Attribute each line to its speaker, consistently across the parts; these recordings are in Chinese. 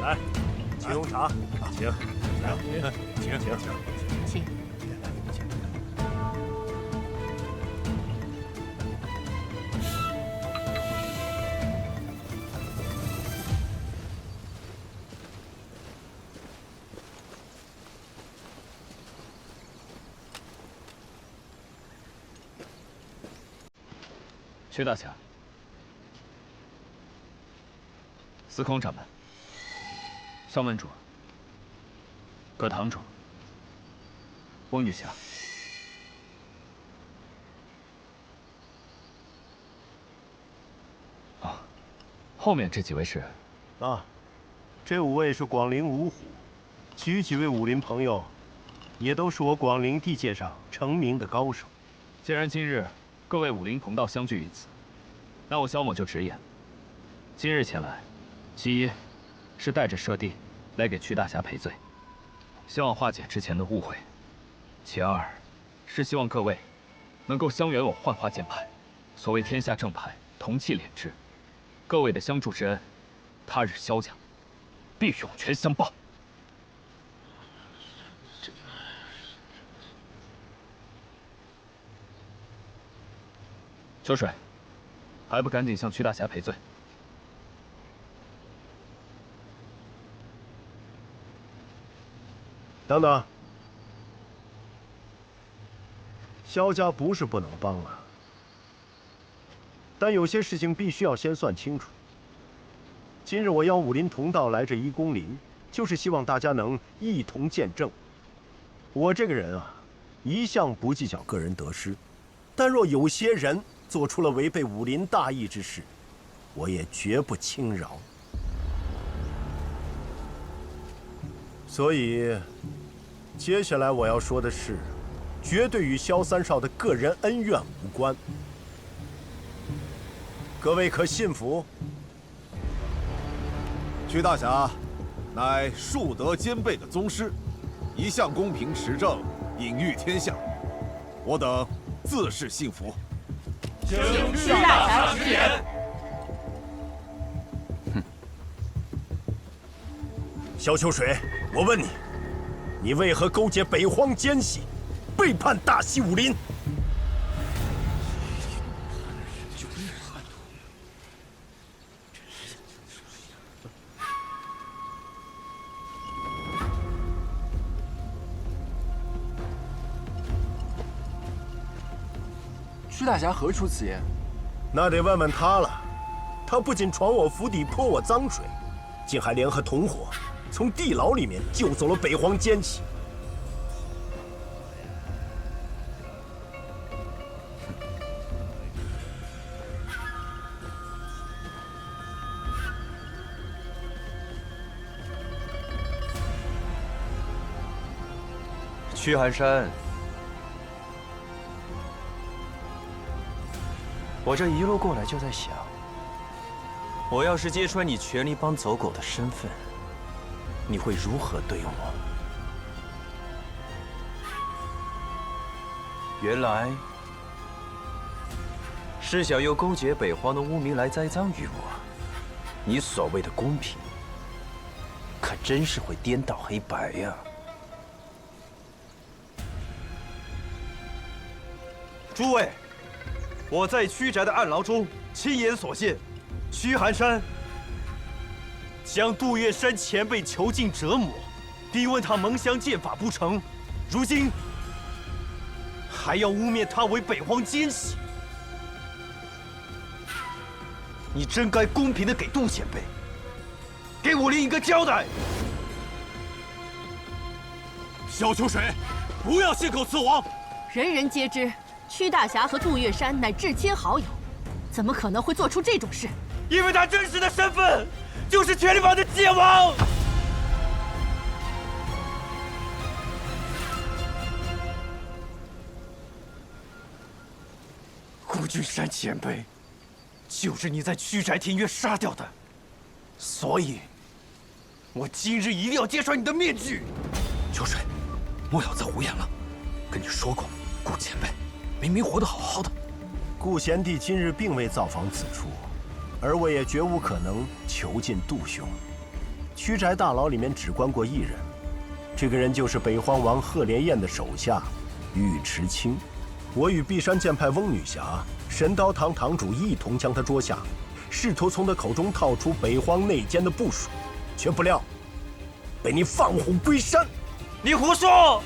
Speaker 1: 来，请用茶，请，请。
Speaker 2: 薛大侠，司空掌门，上文主，葛堂主，翁女侠。啊，后面这几位是？
Speaker 1: 啊，这5位是广陵五虎，其余几位武林朋友，也都是我广陵地界上成名的高手。
Speaker 2: 既然今日各位武林同道相聚于此，那我萧某就直言，今日前来，其一是带着舍弟来给屈大侠赔罪，希望化解之前的误会；其二是希望各位能够相援我幻化剑派。所谓天下正派，同气连枝，各位的相助之恩，他日萧家必涌泉相报。秋水，还不赶紧向屈大侠赔罪！
Speaker 1: 等等，萧家不是不能帮啊，但有些事情必须要先算清楚。今日我邀武林同道来这1公林，就是希望大家能一同见证。我这个人啊，一向不计较个人得失，但若有些人做出了违背武林大义之事，我也绝不轻饶。所以，接下来我要说的是，绝对与萧三少的个人恩怨无关。各位可信服？
Speaker 3: 屈大侠，乃术德兼备的宗师，一向公平持正，隐喻天下，我等自是信服。
Speaker 4: 请屈大侠直言。
Speaker 1: 萧秋水，我问你，你为何勾结北荒奸细，背叛大西武林？
Speaker 5: 屈大侠何出此言？
Speaker 1: 那得问问他了。他不仅闯我府邸泼我脏水，竟还联合同伙，从地牢里面救走了北荒奸细。
Speaker 6: 屈寒山，我这一路过来就在想，我要是揭穿你权力帮走狗的身份，你会如何对我？原来是想用勾结北荒的污名来栽赃于我。你所谓的公平，可真是会颠倒黑白呀！诸位，我在屈宅的暗牢中亲眼所见，屈寒山将杜月笙前辈囚禁折磨，逼问他蒙香剑法不成，如今还要污蔑他为北荒奸细。你真该公平的给杜前辈，给武林一个交代。
Speaker 3: 萧秋水，不要信口雌黄。
Speaker 4: 人人皆知，屈大侠和杜月笙乃至亲好友，怎么可能会做出这种事？
Speaker 6: 因为他真实的身份就是权力帮的界王。顾君山前辈，就是你在屈宅庭院杀掉的，所以，我今日一定要揭穿你的面具。
Speaker 5: 秋水，莫要再胡言了。跟你说过，顾前辈明明活得好好的。
Speaker 1: 顾贤弟今日并未造访此处，而我也绝无可能囚禁杜兄。屈宅大牢里面只关过一人，这个人就是北荒王赫连焰的手下尉迟卿。我与碧山剑派翁女侠、神刀堂堂主一同将他捉下，试图从他口中套出北荒内奸的部署，却不料被你放虎归山。
Speaker 6: 你胡说！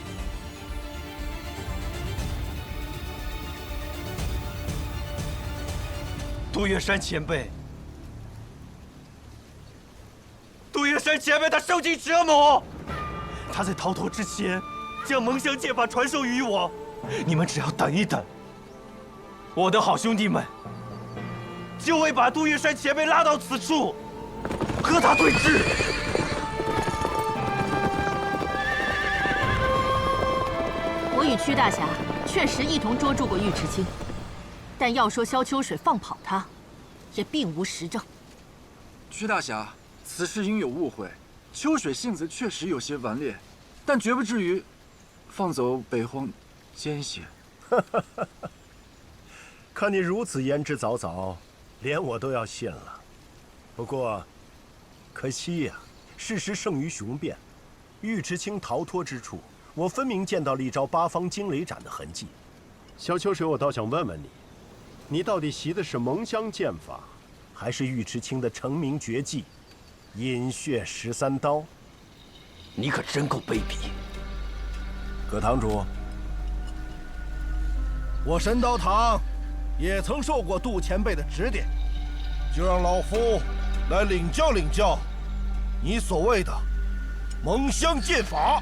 Speaker 6: 杜月笙前辈，杜月笙前辈他受尽折磨，他在逃脱之前将蒙香剑法传授于我，你们只要等一等，我的好兄弟们就会把杜月笙前辈拉到此处，和他对峙。
Speaker 4: 我与屈大侠确实一同捉住过尉迟卿，但要说萧秋水放跑他，也并无实证。
Speaker 7: 屈大侠，此事应有误会。秋水性子确实有些顽劣，但绝不至于放走北荒奸邪。
Speaker 1: 看你如此言之凿凿，连我都要信了。不过，可惜呀，事实胜于雄辩。尉迟卿逃脱之处，我分明见到了一招八方惊雷斩的痕迹。萧秋水，我倒想问问你，你到底习的是蒙香剑法，还是尉迟卿的成名绝技饮血13刀？
Speaker 5: 你可真够卑鄙！
Speaker 1: 葛堂主，
Speaker 3: 我神刀堂也曾受过杜前辈的指点，就让老夫来领教领教你所谓的蒙香剑法。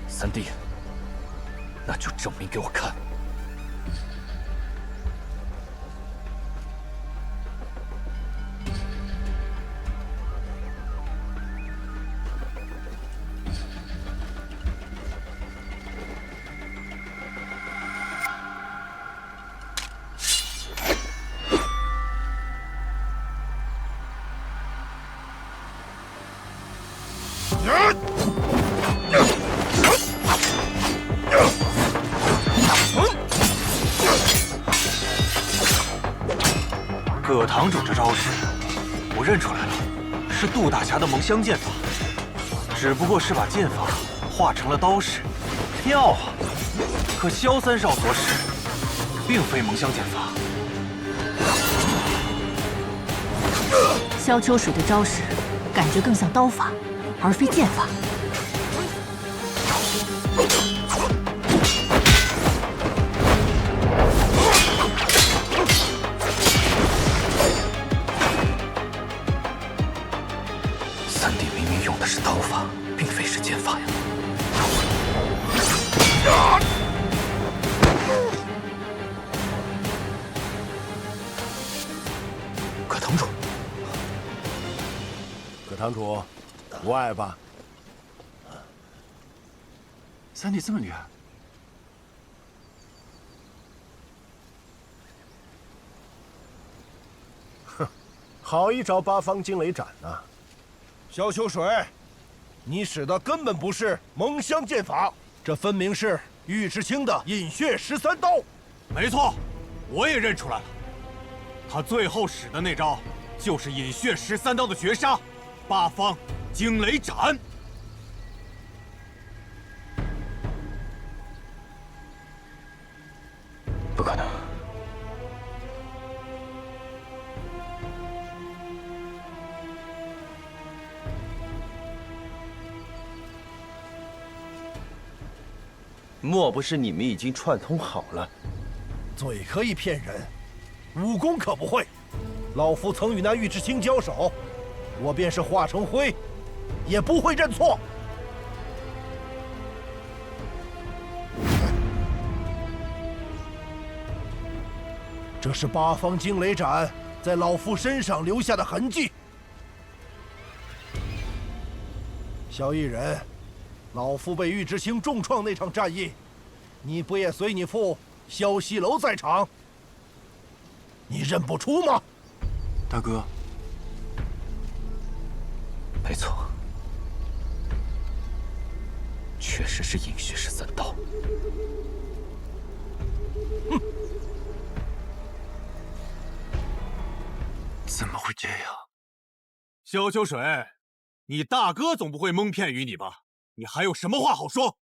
Speaker 5: 三弟，那就证明给我看。
Speaker 8: 葛堂主这招式，我认出来了，是杜大侠的蒙香剑法，只不过是把剑法化成了刀式，妙啊！可萧三少所使，并非蒙香剑法。
Speaker 4: 萧秋水的招式，感觉更像刀法，而非剑法。
Speaker 5: 三弟明明用的是刀法，并非是剑法呀！葛堂主，
Speaker 1: 葛堂主，无碍吧？
Speaker 7: 三弟这么厉害，
Speaker 1: 好一招八方惊雷斩啊！
Speaker 3: 萧秋水，你使的根本不是蒙香剑法，这分明是尉迟卿的饮血13刀。
Speaker 9: 没错，我也认出来了，他最后使的那招就是饮血13刀的绝杀——八方惊雷斩。
Speaker 5: 不可能！
Speaker 10: 莫不是你们已经串通好了？
Speaker 3: 嘴可以骗人，武功可不会。老夫曾与那尉迟卿交手，我便是化成灰，也不会认错。这是八方惊雷斩在老夫身上留下的痕迹。萧逸人，老夫被尉迟卿重创那场战役，你不也随你父萧西楼在场？你认不出吗？
Speaker 7: 大哥，
Speaker 5: 没错，确实是饮血13刀。
Speaker 3: 哼！
Speaker 8: 怎么会这样？
Speaker 9: 萧秋水，你大哥总不会蒙骗于你吧？你还有什么话好说？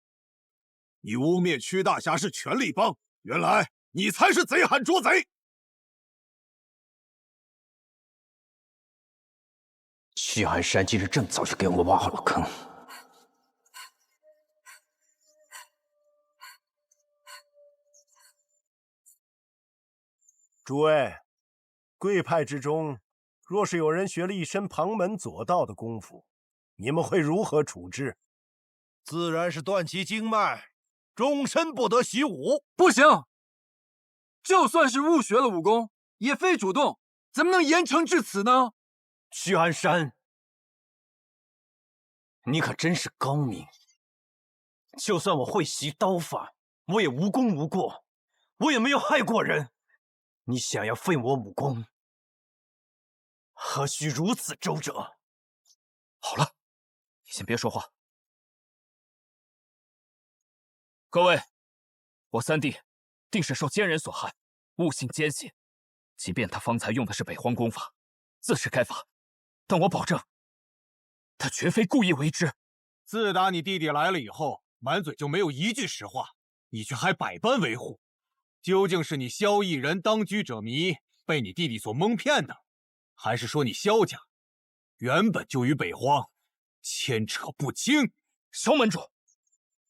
Speaker 9: 你污蔑屈大侠是权力帮，原来你才是贼喊捉贼！
Speaker 10: 屈寒山今日正早就给我挖好了坑。
Speaker 1: 诸位，贵派之中，若是有人学了一身旁门左道的功夫，你们会如何处置？
Speaker 3: 自然是断其经脉，终身不得习武。
Speaker 7: 不行，就算是误学了武功，也非主动，怎么能严惩至此呢？
Speaker 10: 屈寒山，你可真是高明。就算我会习刀法，我也无功无过，我也没有害过人。你想要废我武功，何须如此周折？
Speaker 2: 好了，你先别说话。各位，我三弟定是受奸人所害，误信奸邪。即便他方才用的是北荒功法，自是该罚，但我保证，他绝非故意为之。
Speaker 9: 自打你弟弟来了以后，满嘴就没有一句实话，你却还百般维护。究竟是你萧逸人当局者迷，被你弟弟所蒙骗呢，还是说你萧家原本就与北荒牵扯不清？
Speaker 2: 萧门主，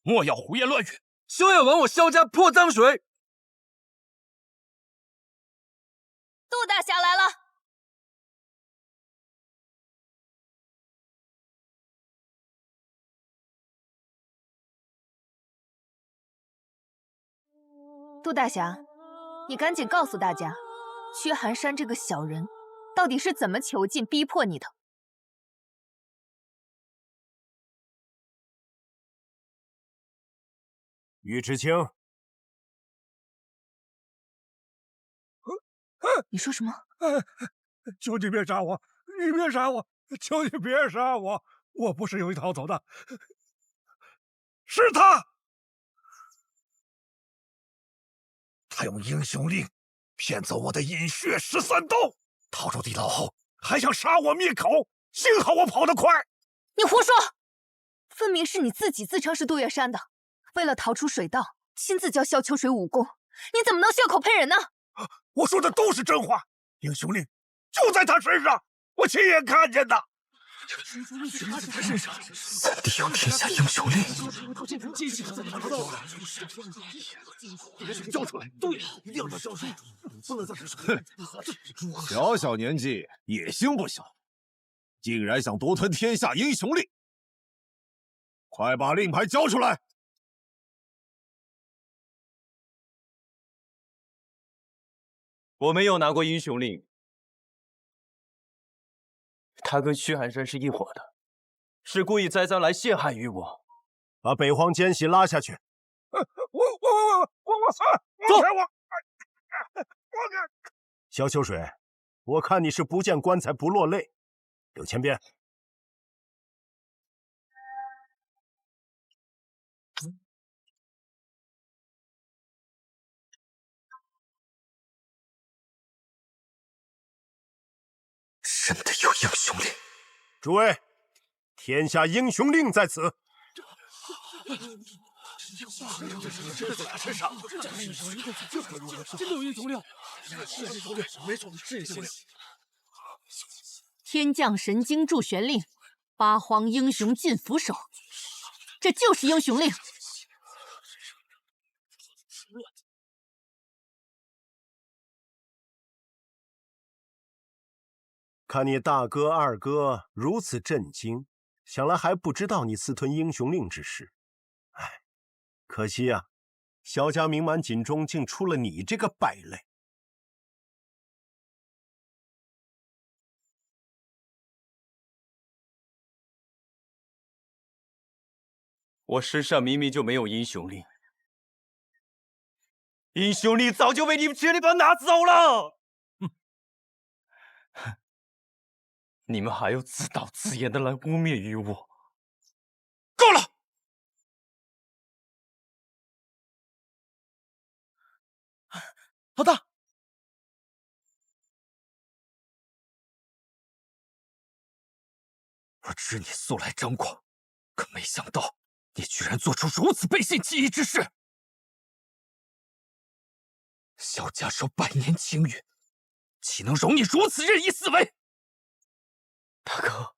Speaker 2: 莫要胡言乱语，
Speaker 7: 休要往我萧家泼脏水！
Speaker 4: 杜大侠来了。
Speaker 11: 杜大侠，你赶紧告诉大家，屈寒山这个小人到底是怎么囚禁、逼迫你的？
Speaker 1: 尉迟青，
Speaker 11: 你说什么？
Speaker 3: 求你别杀我！你别杀我！求你别杀我！我不是有意逃走的，是他。他用英雄令骗走我的饮血13刀，逃出地牢后还想杀我灭口，幸好我跑得快。
Speaker 11: 你胡说！分明是你自己自称是杜月笙的，为了逃出水道，亲自教萧秋水武功，你怎么能血口喷人呢？
Speaker 3: 我说的都是真话，英雄令就在他身上，我亲眼看见的。
Speaker 5: 三弟有天下英雄令，
Speaker 3: 交出来！对，一定要交出来，不能再是
Speaker 9: 小小年纪，野心不小，竟然想独吞天下英雄令！快把令牌交出来！
Speaker 10: 我没有拿过英雄令，他跟屈寒山是一伙的，是故意栽赃来陷害于我。
Speaker 1: 把北荒奸细拉下去。
Speaker 3: 走！
Speaker 1: 萧秋水，我看你是不见棺材不落泪。柳千边，
Speaker 5: 真的有英雄令！
Speaker 1: 诸位，天下英雄令在此。
Speaker 7: 真的有英雄令！没错，是英雄令。
Speaker 4: 天降神经助玄令，八荒英雄尽俯首，这就是英雄令。
Speaker 1: 看你大哥、二哥如此震惊，想来还不知道你私吞英雄令之事。唉，可惜啊，萧家名满锦中，竟出了你这个败类。
Speaker 10: 我身上明明就没有英雄令，英雄令早就被你们权力帮拿走了。你们还要自导自演的来污蔑于我，够了！
Speaker 7: 老大，
Speaker 5: 我知你素来张狂，可没想到你居然做出如此背信弃义之事。萧家守百年清誉，岂能容你如此任意肆为？
Speaker 10: 大哥，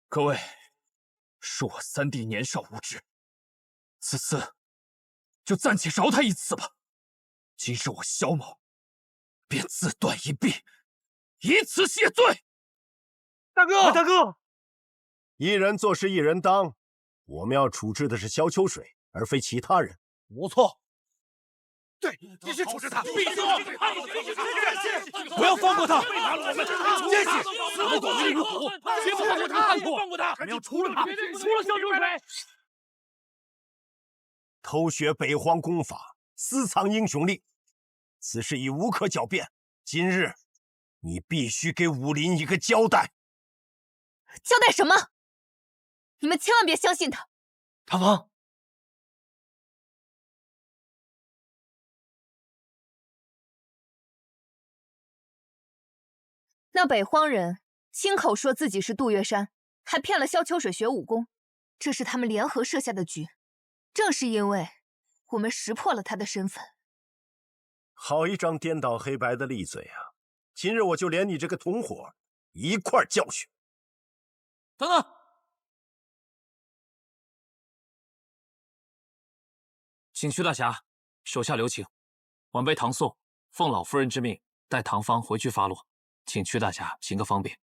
Speaker 5: 各位，恕我三弟年少无知，此次就暂且饶他一次吧。今日我萧某便自断一臂，以此谢罪。
Speaker 6: 大哥，大哥，
Speaker 1: 一人做事一人当，我们要处置的是萧秋水，而非其他人。
Speaker 3: 无错。
Speaker 6: 对，必须处置他！闭嘴！
Speaker 9: 不要放过他！
Speaker 6: 奸细，
Speaker 9: 我们广为如虎，绝不放过他！放过他！我们要除了他，除了萧秋水！
Speaker 1: 偷学北荒功法，私藏英雄令，此事已无可狡辩。今日，你必须给武林一个交代。
Speaker 11: 交代什么？你们千万别相信他。
Speaker 10: 唐芳，
Speaker 11: 那北荒人亲口说自己是杜月山，还骗了萧秋水学武功，这是他们联合设下的局。正是因为我们识破了他的身份。
Speaker 1: 好一张颠倒黑白的利嘴啊！今日我就连你这个同伙一块儿教训。
Speaker 10: 等等，请屈大侠，手下留情。晚辈唐宋奉老夫人之命，带唐芳回去发落，请屈大侠行个方便。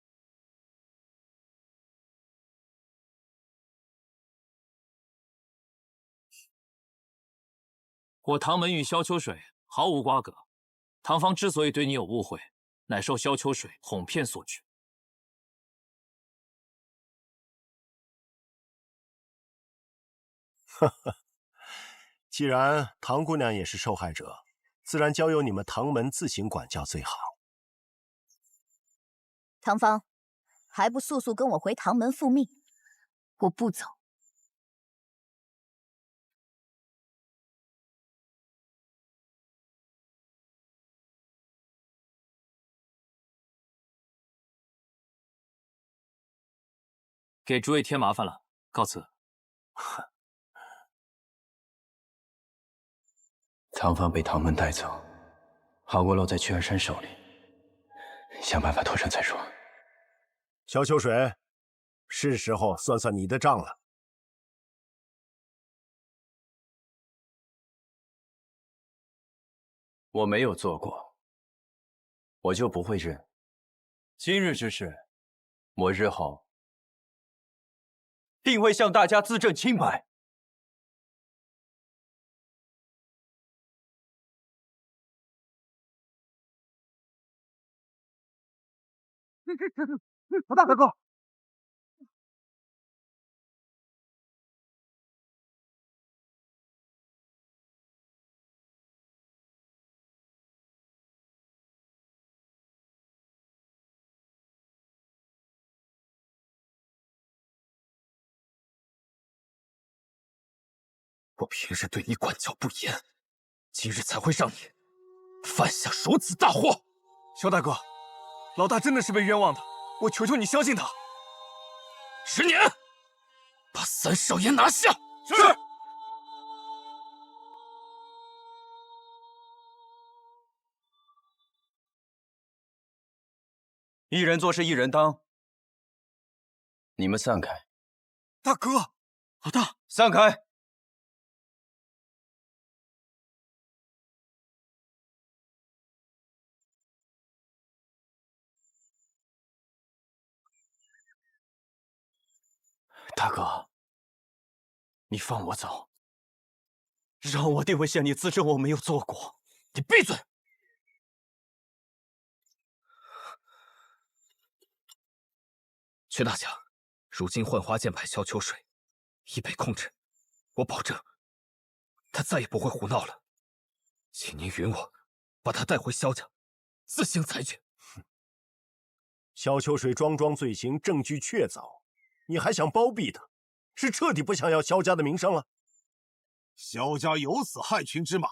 Speaker 10: 我唐门与萧秋水毫无瓜葛，唐芳之所以对你有误会，乃受萧秋水哄骗所致。
Speaker 1: 哈哈，既然唐姑娘也是受害者，自然交由你们唐门自行管教最好。
Speaker 11: 唐芳，还不速速跟我回唐门复命？我不走。
Speaker 10: 给诸位添麻烦了，告辞。
Speaker 5: 唐芳被唐门带走，好过落在屈儿山手里，想办法脱身再说。
Speaker 1: 萧秋水，是时候算算你的账了。
Speaker 5: 我没有做过，我就不会认。今日之事，我日后定会向大家自证清白。
Speaker 6: 大哥，
Speaker 5: 我平日对你管教不严，今日才会让你犯下如此大祸。
Speaker 6: 萧大哥，老大真的是被冤枉的，我求求你相信他。
Speaker 5: 10年，把三少爷拿下。
Speaker 6: 是。
Speaker 5: 一人做事一人当。你们散开。
Speaker 6: 大哥，老大，
Speaker 5: 散开。大哥，你放我走，让我定会向你自证我没有做过。你闭嘴！薛大侠，如今浣花剑派萧秋水已被控制，我保证他再也不会胡闹了。请您允我把他带回萧家，自行裁决。
Speaker 1: 萧秋水桩桩罪行，证据确凿。你还想包庇他，是彻底不想要萧家的名声了。
Speaker 3: 萧家有此害群之马，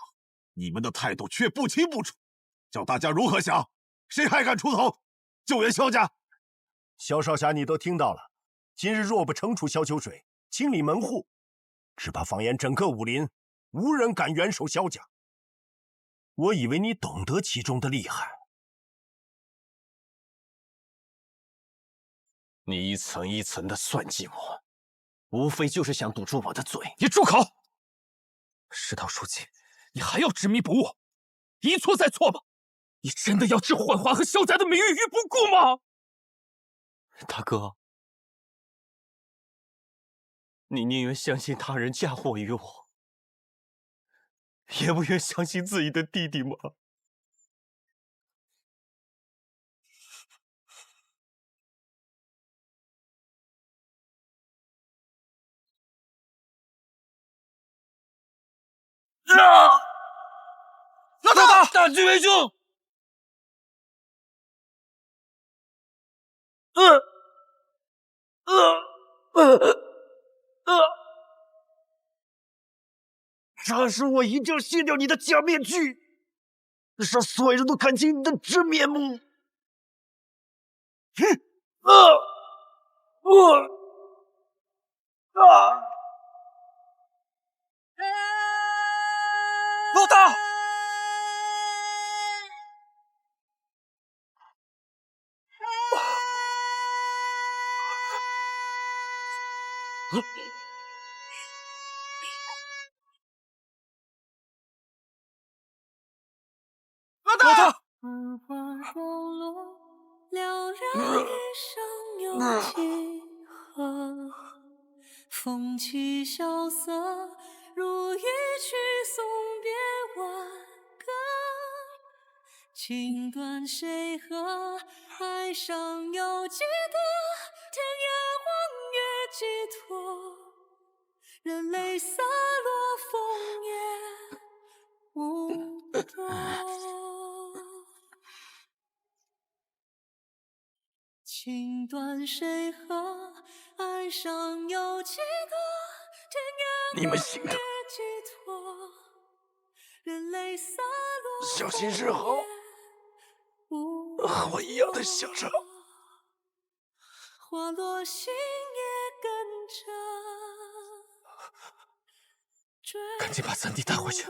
Speaker 3: 你们的态度却不清不楚，叫大家如何想？谁还敢出头救援萧家？
Speaker 1: 萧少侠，你都听到了。今日若不惩处萧秋水，清理门户，只怕放眼整个武林，无人敢援手萧家。我以为你懂得其中的厉害。
Speaker 10: 你一层一层的算计我，无非就是想堵住我的嘴。
Speaker 5: 你住口！事到如今，你还要执迷不悟，一错再错吗？你真的要置幻华和萧家的名誉于不顾吗？
Speaker 10: 大哥，你宁愿相信他人嫁祸于我，也不愿相信自己的弟弟吗？
Speaker 5: 老大，
Speaker 10: 大局为重。
Speaker 12: 这时我一定要卸掉你的假面具，让所有人都看清你的真面目。
Speaker 5: 老大！老大！
Speaker 13: 风起萧瑟，如一曲送别挽歌。情断谁合？爱上有几多？天涯望月寄托，任泪洒落，风也无多。情断谁合？爱上有几多？天涯
Speaker 12: 你们行的，
Speaker 13: 寄托，任泪洒落，
Speaker 12: 小心日后和我一样的下场。
Speaker 13: 花落心也跟着。
Speaker 5: 赶紧把三弟带回去。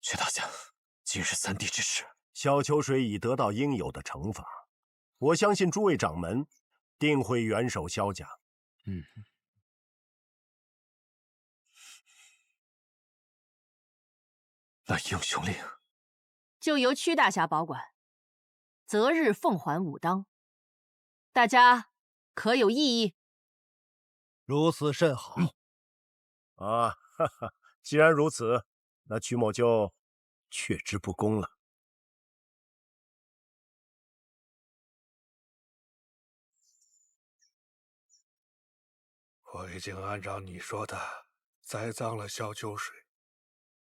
Speaker 5: 薛大侠，今日三弟之事，
Speaker 1: 萧秋水已得到应有的惩罚，我相信诸位掌门定会援手萧家。
Speaker 5: 那英雄令
Speaker 4: 就由屈大侠保管，择日奉还武当。大家可有异议？
Speaker 3: 如此甚好。
Speaker 1: 哈哈，既然如此，那曲某就却之不恭了。
Speaker 3: 我已经按照你说的栽赃了萧秋水，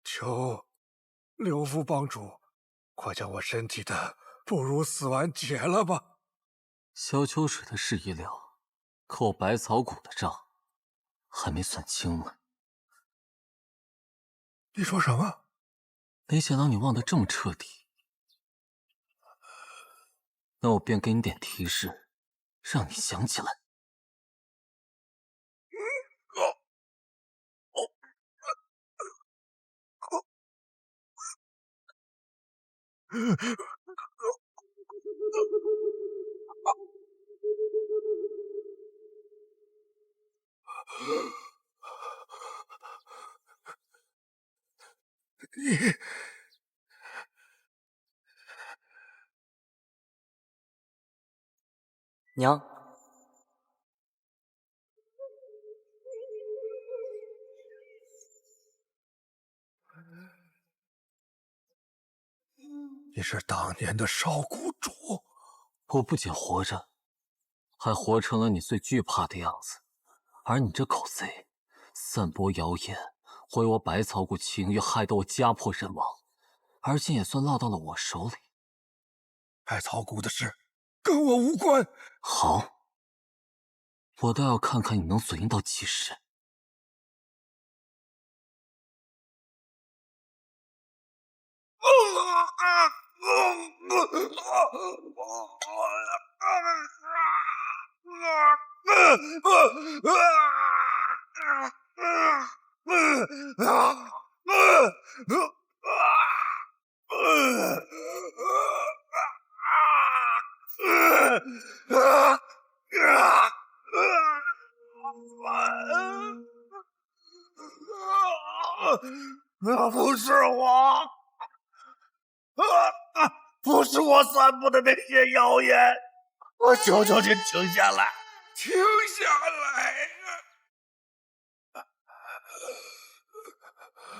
Speaker 3: 求刘副帮主快将我身体的不如死丸解了吧。
Speaker 10: 萧秋水的事已了，可我百草谷的账还没算清呢。
Speaker 3: 你说什么？
Speaker 10: 没想到你忘得这么彻底。那我便给你点提示，让你想起来。
Speaker 12: 娘，
Speaker 3: 你是当年的少谷主，
Speaker 10: 我不仅活着，还活成了你最惧怕的样子。而你这狗贼，散播谣言，毁我百草谷清誉，害得我家破人亡。而今也算落到了我手里。
Speaker 3: 百草谷的事跟我无关。
Speaker 10: 好，我倒要看看你能嘴硬到几时。
Speaker 12: 那不是我，不是我散布的那些谣言，我求求您停下来，停下来！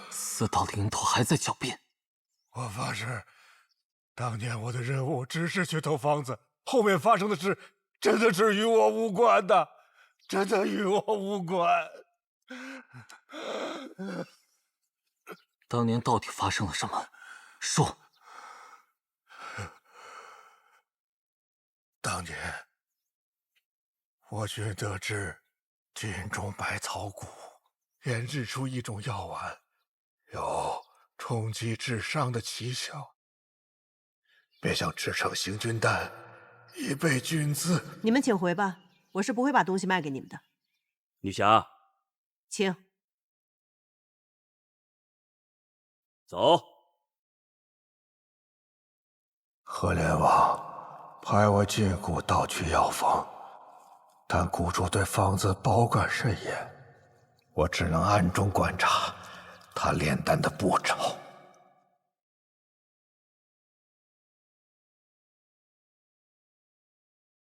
Speaker 10: 四道灵头还在狡辩。
Speaker 3: 我发誓，当年我的任务只是去偷方子，后面发生的事真的是与我无关的，真的与我无关。
Speaker 10: 当年到底发生了什么？说。
Speaker 3: 当年，我军得知军中百草谷研制出一种药丸，有冲击智商的奇效，便想制成行军丹，以备军资。
Speaker 14: 你们请回吧，我是不会把东西卖给你们的。
Speaker 15: 女侠，
Speaker 14: 请。
Speaker 15: 走。
Speaker 3: 赫连王派我进谷盗取药方，但谷主对方子保管甚严，我只能暗中观察他炼丹的步骤。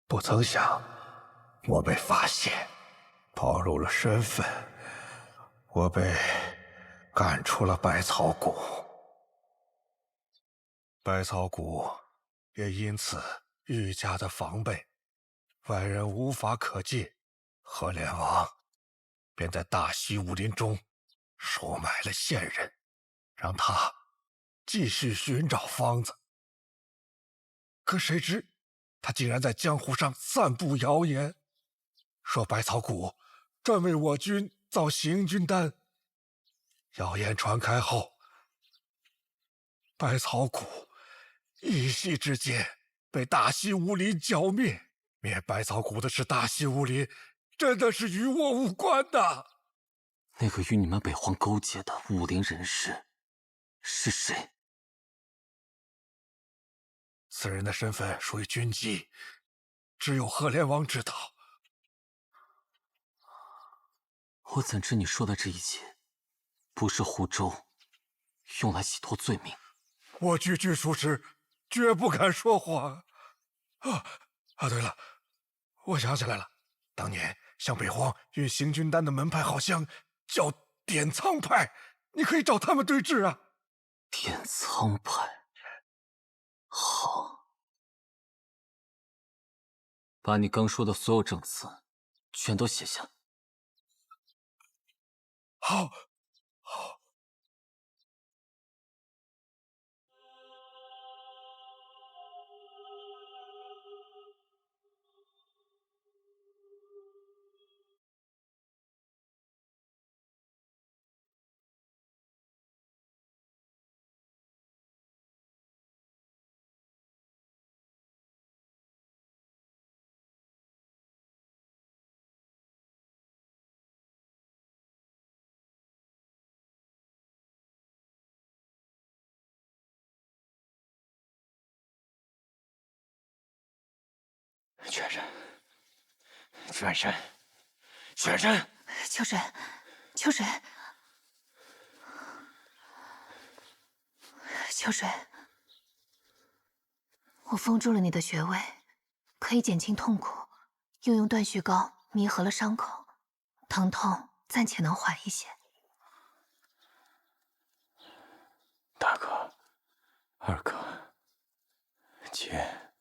Speaker 3: 不曾想，我被发现，暴露了身份，我被赶出了百草谷，百草谷也因此愈加的防备，外人无法可进。赫连王便在大西武林中收买了线人，让他继续寻找方子。可谁知他竟然在江湖上散布谣言，说百草谷专为我军造行军丹。谣言传开后，百草谷一夕之间被大西武林剿灭。灭百草谷的是大西武林，真的是与我无关的。
Speaker 10: 那个与你们北荒勾结的武林人士是谁？
Speaker 3: 此人的身份属于军机，只有赫连王知道。
Speaker 10: 我怎知你说的这一切不是胡诌，用来洗脱罪名？
Speaker 3: 我句句属实，绝不敢说谎。对了，我想起来了，当年向北荒运行军丹的门派好像叫点苍派，你可以找他们对峙啊。
Speaker 10: 点苍派，好，把你刚说的所有证词全都写下。
Speaker 3: 好。
Speaker 12: 全身，
Speaker 11: 秋水，秋水，秋水，我封住了你的穴位，可以减轻痛苦，又用断续膏弥合了伤口，疼痛暂且能缓一些。
Speaker 12: 大哥，二哥，姐，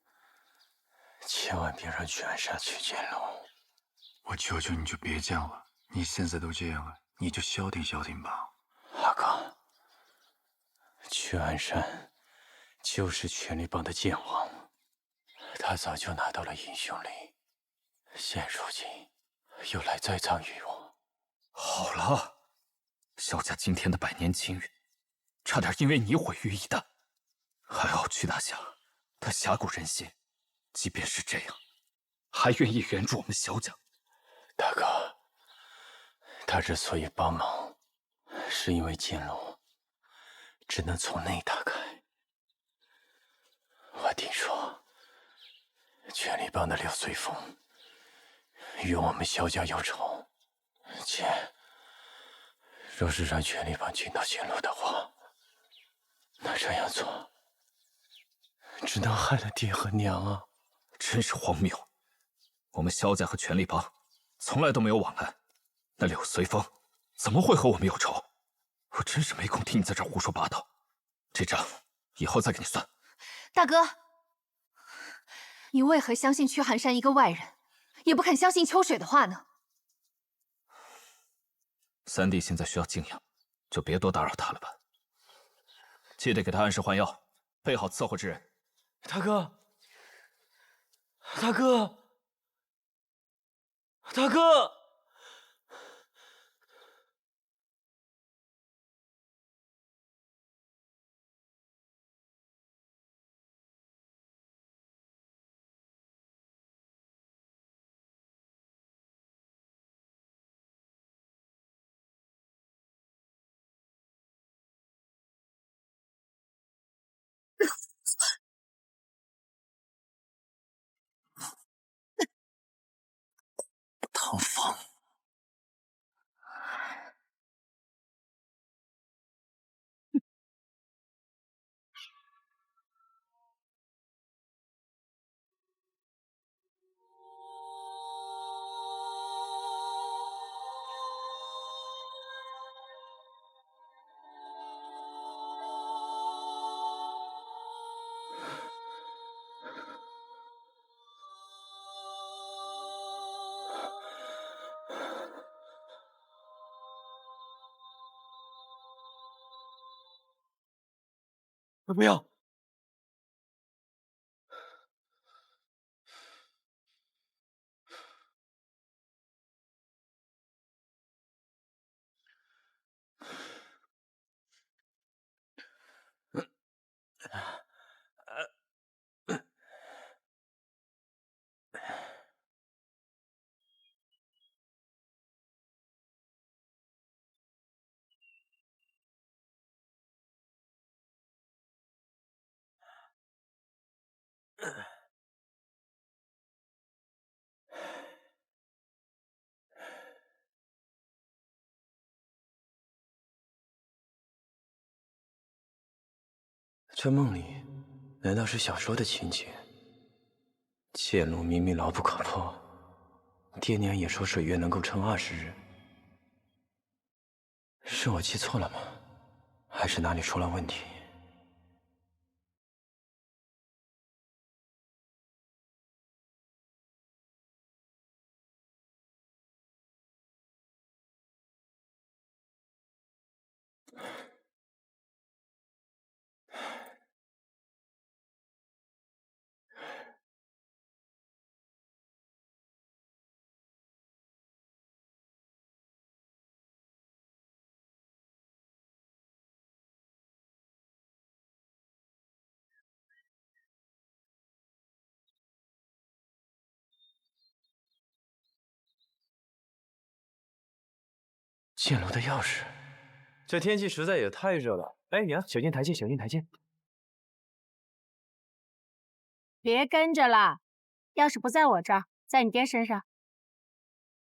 Speaker 12: 千万别让全杀去见龙。
Speaker 16: 我求求你就别犟了，你现在都这样了，你就消停消停吧。
Speaker 12: 阿哥，屈安山就是权力帮的剑王，他早就拿到了英雄令，现如今又来栽赃于我。
Speaker 5: 好了，萧家今天的百年金运，差点因为你毁于一旦。还好屈大侠，他侠骨仁心，即便是这样，还愿意援助我们萧家。
Speaker 12: 大哥，他之所以帮忙，是因为剑路只能从内打开。我听说，权力帮的刘随风与我们萧家有仇，且若是让权力帮进到剑路的话，那这样做只能害了爹和娘啊！
Speaker 5: 真是荒谬！我们萧家和权力帮从来都没有往来，那柳随风怎么会和我们有仇？我真是没空听你在这胡说八道，这账以后再给你算。
Speaker 11: 大哥，你为何相信屈寒山一个外人，也不肯相信秋水的话呢？
Speaker 5: 三弟现在需要静养，就别多打扰他了吧。记得给他按时换药，备好伺候之人。
Speaker 12: 大哥，大哥，大哥！
Speaker 5: 唐风，
Speaker 12: 不要！这梦里难道是小说的情节？剑路明明牢不可破，爹娘也说水月能够撑20日，是我记错了吗？还是哪里出了问题？剑楼的钥匙，这天气实在也太热了。哎，娘，小心台阶，小心台阶。
Speaker 17: 别跟着了，钥匙不在我这儿，在你爹身上。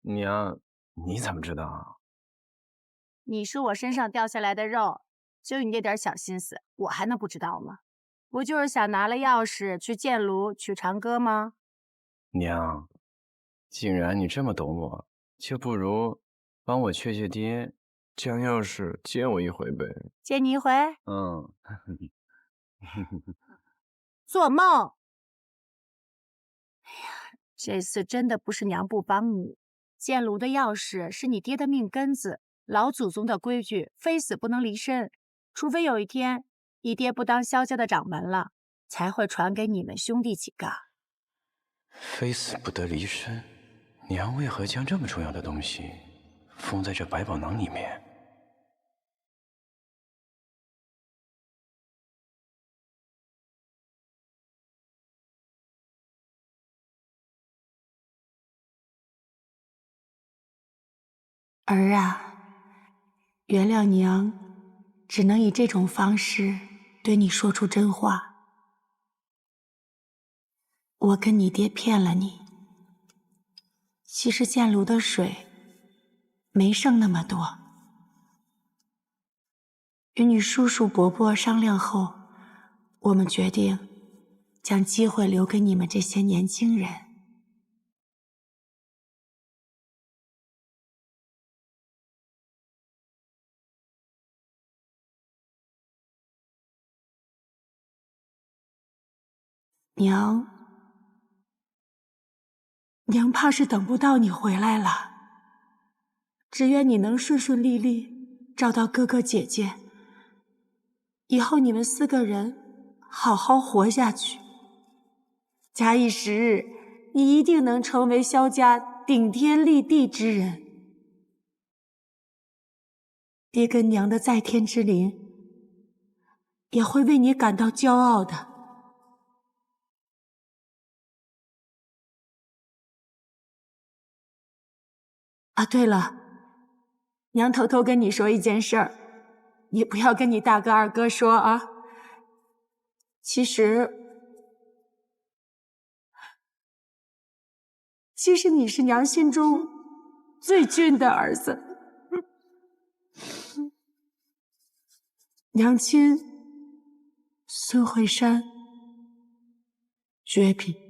Speaker 12: 娘，你怎么知道啊？
Speaker 17: 你是我身上掉下来的肉，就你这点小心思，我还能不知道吗？不就是想拿了钥匙去剑炉取长歌吗？
Speaker 12: 娘，既然你这么懂我，就不如帮我劝爹，将钥匙借我一回呗。
Speaker 17: 借你一回？
Speaker 12: 嗯。
Speaker 17: 做梦！哎呀，这次真的不是娘不帮你。剑炉的钥匙是你爹的命根子，老祖宗的规矩，非死不能离身。除非有一天你爹不当萧家的掌门了，才会传给你们兄弟几个。
Speaker 12: 非死不得离身，娘为何将这么重要的东西封在这百宝囊里面？
Speaker 17: 儿啊，原谅娘，只能以这种方式对你说出真话。我跟你爹骗了你，其实剑炉的水没剩那么多。与你叔叔伯伯商量后，我们决定将机会留给你们这些年轻人。娘怕是等不到你回来了，只愿你能顺顺利利找到哥哥姐姐，以后你们4个人好好活下去。假以时日，你一定能成为萧家顶天立地之人。爹跟娘的在天之灵也会为你感到骄傲的。啊，对了，娘偷偷跟你说一件事儿，你不要跟你大哥二哥说啊。其实你是娘心中最俊的儿子。娘亲孙慧珊绝笔。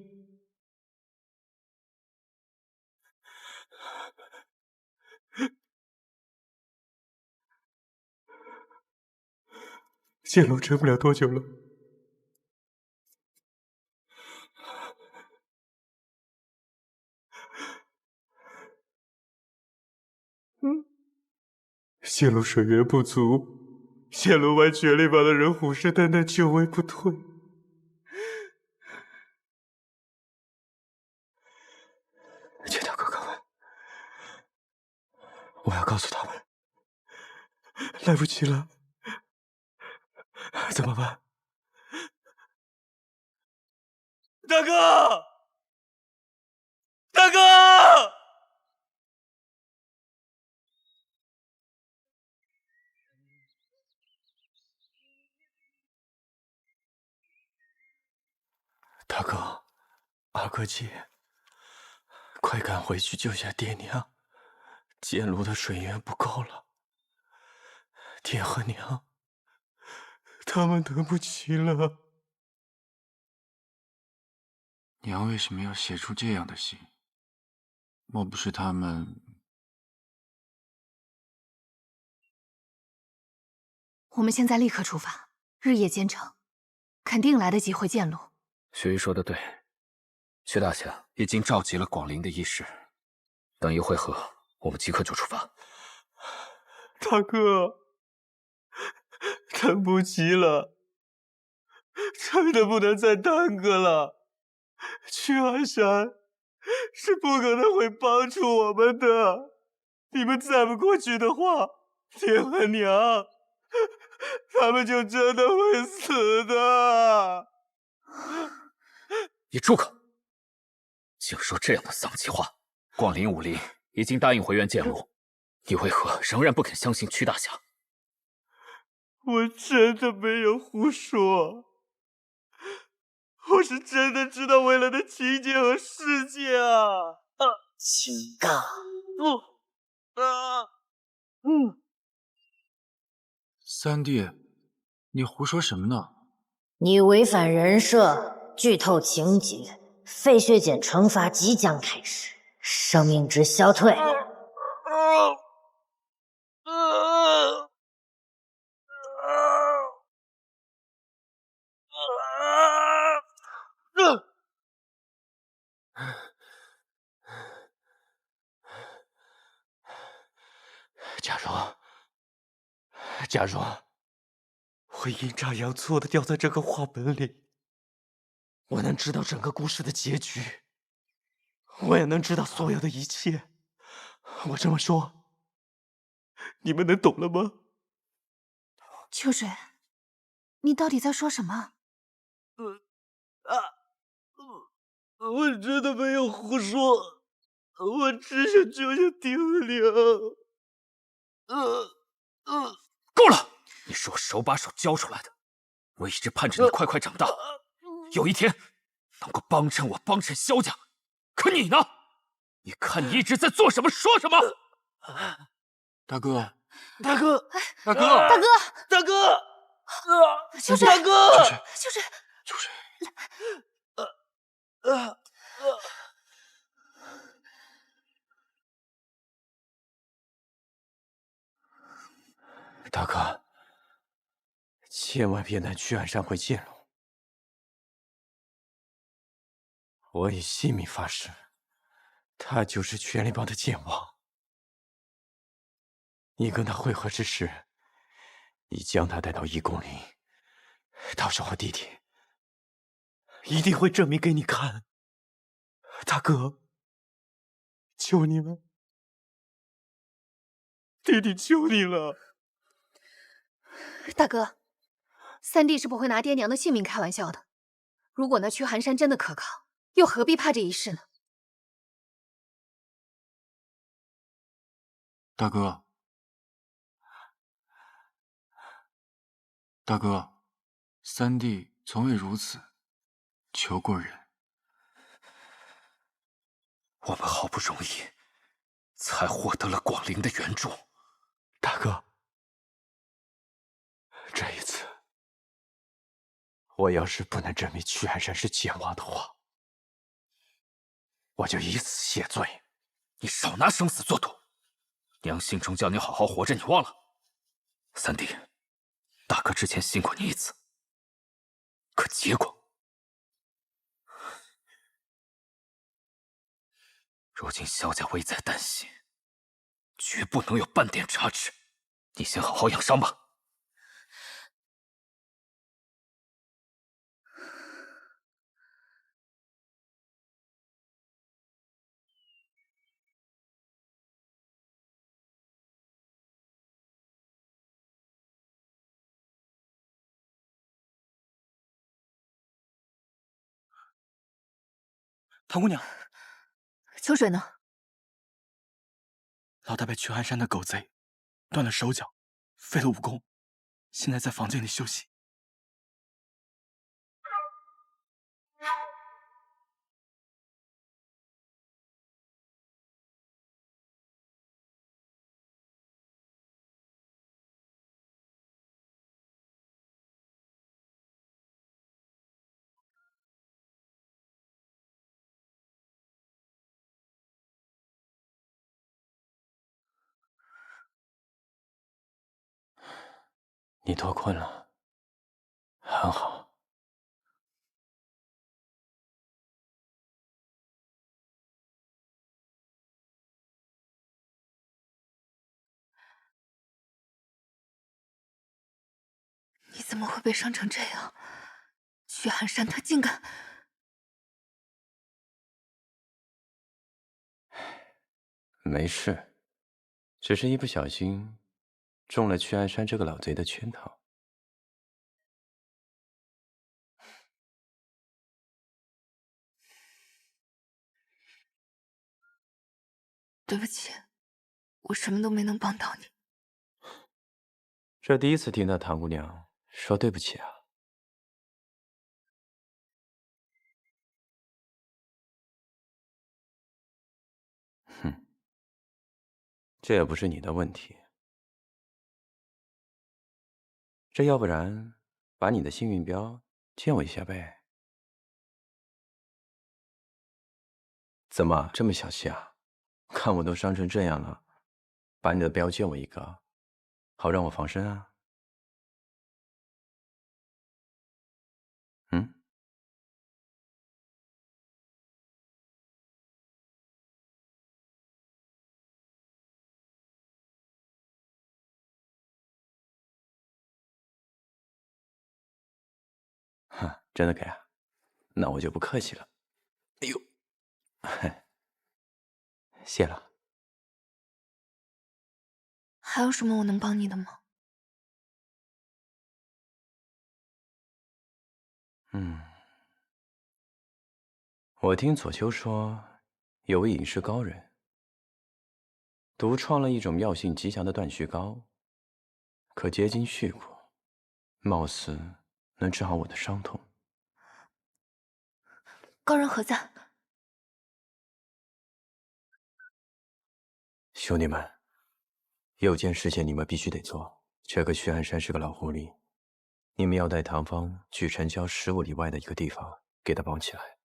Speaker 16: 剑楼撑不了多久了。剑楼水源不足，剑楼外全力把的人虎视眈眈，久围不退。剑道哥哥们，我要告诉他们，来不及了。怎么办？
Speaker 6: 大哥，大哥！
Speaker 12: 大哥，二哥姐，快赶回去救下爹娘！剑炉的水源不够了，爹和娘他们等不起了。
Speaker 16: 娘为什么要写出这样的信？莫不是他们……
Speaker 11: 我们现在立刻出发，日夜兼程，肯定来得及回剑路。
Speaker 2: 雪玉说的对，薛大侠已经召集了广陵的义士，等一会合，我们即刻就出发。
Speaker 16: 大哥，等不及了，真的不能再耽搁了。屈寒山是不可能会帮助我们的，你们再不过去的话，爹和娘他们就真的会死的。
Speaker 2: 你住口！竟说这样的丧气话！广陵武林已经答应回援剑路，你为何仍然不肯相信屈大侠？
Speaker 16: 我真的没有胡说，我是真的知道未来的情节和世界啊！
Speaker 18: 请告。
Speaker 7: 三弟，你胡说什么呢？
Speaker 18: 你违反人设，剧透情节，废血检惩罚即将开始，生命值消退。
Speaker 12: 假如
Speaker 16: 会阴差阳错的掉在这个画本里。我能知道整个故事的结局，我也能知道所有的一切。我这么说，你们能懂了吗？
Speaker 11: 秋水，你到底在说什么？
Speaker 16: 我真的没有胡说，我只想救下丁玲。
Speaker 5: 够了！你是我手把手教出来的，我一直盼着你快快长大，有一天能够帮衬我，帮衬萧家。可你呢？你看你一直在做什么，说什么？
Speaker 7: 大哥，
Speaker 16: 大哥，
Speaker 7: 大哥，
Speaker 11: 大哥，
Speaker 16: 大哥，
Speaker 11: 秋水，
Speaker 16: 大哥，
Speaker 11: 秋水，
Speaker 7: 秋水，
Speaker 12: 大哥，千万别拿屈安山回剑龙。我以性命发誓，他就是权力帮的剑王。你跟他会合之时，你将他带到1公里，到时候弟弟一定会证明给你看。
Speaker 16: 大哥，求你了，弟弟求你了。
Speaker 11: 大哥，三弟是不会拿爹娘的性命开玩笑的。如果那屈寒山真的可靠，又何必怕这一事呢？
Speaker 7: 大哥，大哥，三弟从未如此求过人。
Speaker 5: 我们好不容易才获得了广陵的援助，
Speaker 12: 大哥，这一次，我要是不能证明屈安山是剑王的话，我就以此谢罪。
Speaker 5: 你少拿生死作赌！娘心中叫你好好活着，你忘了？三弟，大哥之前信过你一次，可结果……如今萧家危在旦夕，绝不能有半点差池。你先好好养伤吧。
Speaker 7: 唐姑娘，
Speaker 11: 秋水呢？
Speaker 7: 老大被屈寒山的狗贼断了手脚，废了武功，现在在房间里休息。
Speaker 12: 你多困了，很好。
Speaker 11: 你怎么会被伤成这样？屈寒山他竟敢……
Speaker 12: 没事，只是一不小心中了屈安山这个老贼的圈套。
Speaker 11: 对不起，我什么都没能帮到你。
Speaker 12: 这第一次听到唐姑娘说对不起啊。哼，这也不是你的问题。这要不然把你的幸运标借我一下呗？怎么这么小气啊？看我都伤成这样了，把你的标借我一个，好让我防身啊。嗯。真的给啊？那我就不客气了。哎呦，谢了。
Speaker 11: 还有什么我能帮你的吗？
Speaker 12: 我听左丘说，有位隐士高人独创了一种药性极强的断续膏，可结晶续骨，貌似能治好我的伤痛。
Speaker 11: 高人何在？
Speaker 12: 兄弟们，有件事情你们必须得做。这个屈寒山是个老狐狸，你们要带唐方去城郊15里外的一个地方，给他绑起来。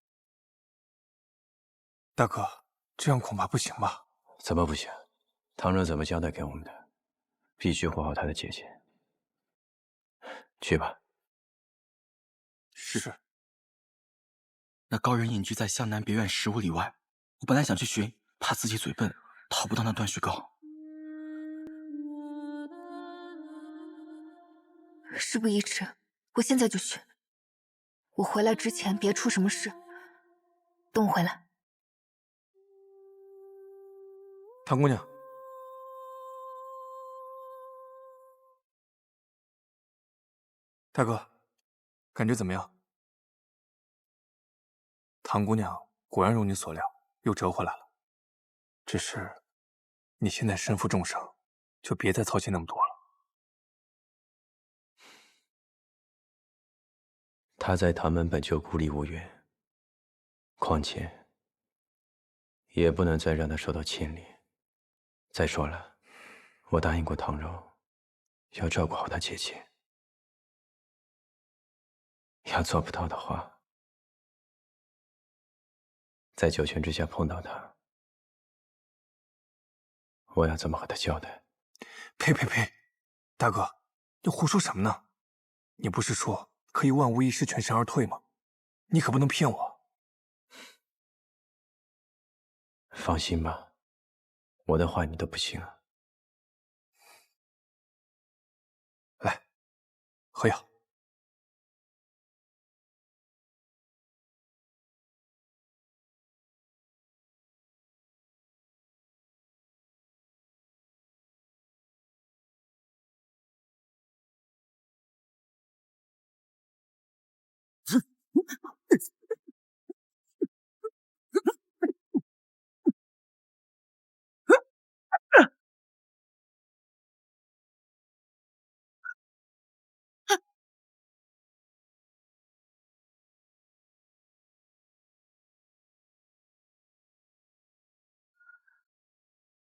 Speaker 3: 大哥，这样恐怕不行吧？
Speaker 12: 怎么不行？唐若怎么交代给我们的？必须护好他的姐姐。去吧。
Speaker 19: 是。那高人隐居在湘南别院15里外，我本来想去寻，怕自己嘴笨，讨不到那断续膏。
Speaker 11: 事不宜迟，我现在就去。我回来之前别出什么事。等我回来。
Speaker 3: 唐姑娘，大哥，感觉怎么样？唐姑娘果然如你所料，又折回来了。只是你现在身负重伤，就别再操心那么多了。
Speaker 12: 他在唐门本就孤立无援，况且也不能再让他受到牵连。再说了，我答应过唐柔，要照顾好他姐姐。要做不到的话，在九泉之下碰到他，我要怎么和他交代？
Speaker 3: 呸！大哥，你胡说什么呢？你不是说可以万无一失、全身而退吗？你可不能骗我。
Speaker 12: 放心吧。我的话你都不信啊？
Speaker 3: 来，喝药。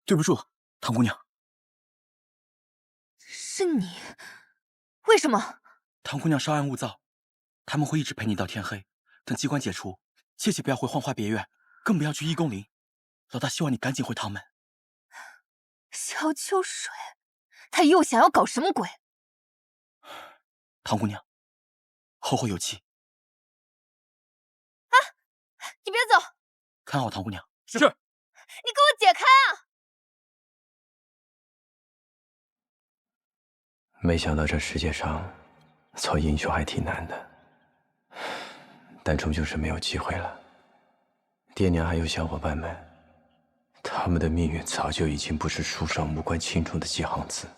Speaker 19: 对不住，唐姑娘。
Speaker 11: 是你？为什么？
Speaker 19: 唐姑娘稍安勿躁，他们会一直陪你到天黑。等机关解除，切记不要回浣花别院，更不要去一宫陵。老大希望你赶紧回唐门。
Speaker 11: 萧秋水，他又想要搞什么鬼？
Speaker 19: 唐姑娘，后会有期。
Speaker 11: 啊！你别走！
Speaker 19: 看好唐姑娘。
Speaker 11: 是。你给我解开啊！
Speaker 12: 没想到这世界上做英雄还挺难的，但终究是没有机会了。爹娘还有小伙伴们，他们的命运早就已经不是书上无关轻重的几行字。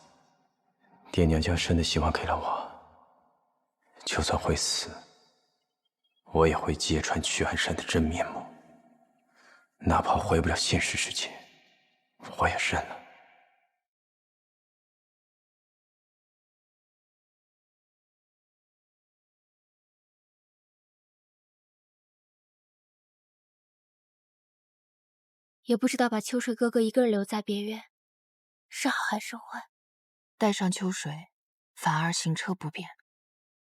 Speaker 12: 爹娘将生的希望给了我，就算会死，我也会揭穿屈寒山的真面目，哪怕回不了现实世界，我也认了。
Speaker 20: 也不知道把秋水哥哥一个人留在别院，是好还是坏？
Speaker 4: 带上秋水，反而行车不便，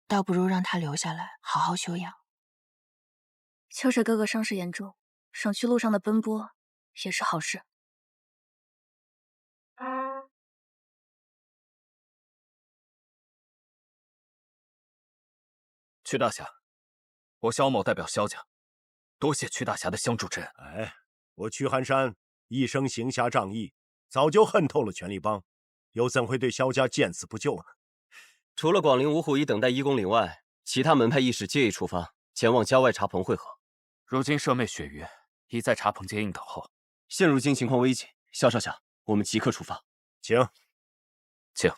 Speaker 4: 倒不如让他留下来好好休养。
Speaker 20: 秋水哥哥伤势严重，省去路上的奔波也是好事。
Speaker 5: 屈大侠，我萧某代表萧家，多谢屈大侠的相助之恩。
Speaker 1: 哎，我屈寒山一生行侠仗义，早就恨透了权力帮，又怎会对萧家见死不救呢？
Speaker 21: 除了广陵五虎一等待一宫岭外，其他门派义士皆已出发，前往郊外茶棚会合。
Speaker 2: 如今舍妹雪鱼已在茶棚接应等候。
Speaker 21: 现如今情况危急，萧少侠，我们即刻出发。
Speaker 1: 请，
Speaker 2: 请。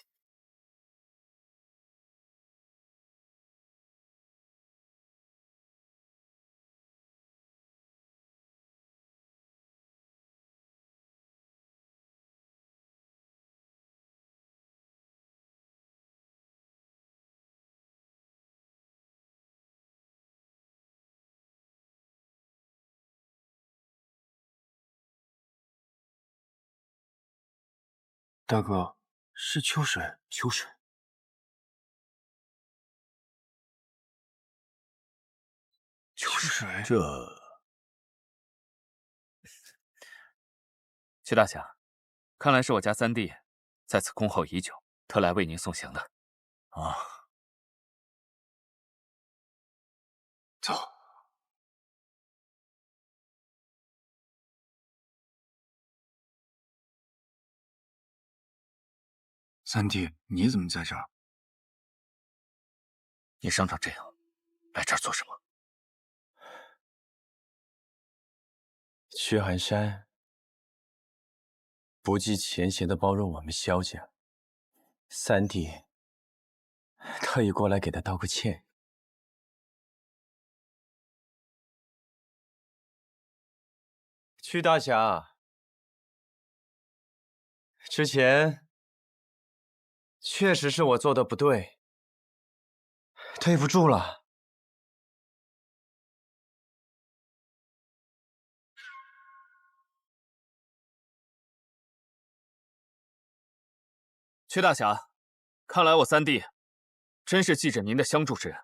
Speaker 7: 大哥，是秋水。
Speaker 19: 秋水，
Speaker 7: 秋水，
Speaker 2: 屈大侠，看来是我家三弟在此恭候已久，特来为您送行的。
Speaker 1: 啊，
Speaker 7: 走。三弟，你怎么在这儿？
Speaker 2: 你伤成这样，来这儿做什么？
Speaker 12: 屈寒山不计前嫌的包容我们萧家，三弟特意过来给他道个歉。屈大侠，之前确实是我做的不对，对不住了。
Speaker 2: 屈大侠，看来我三弟真是记着您的相助之恩，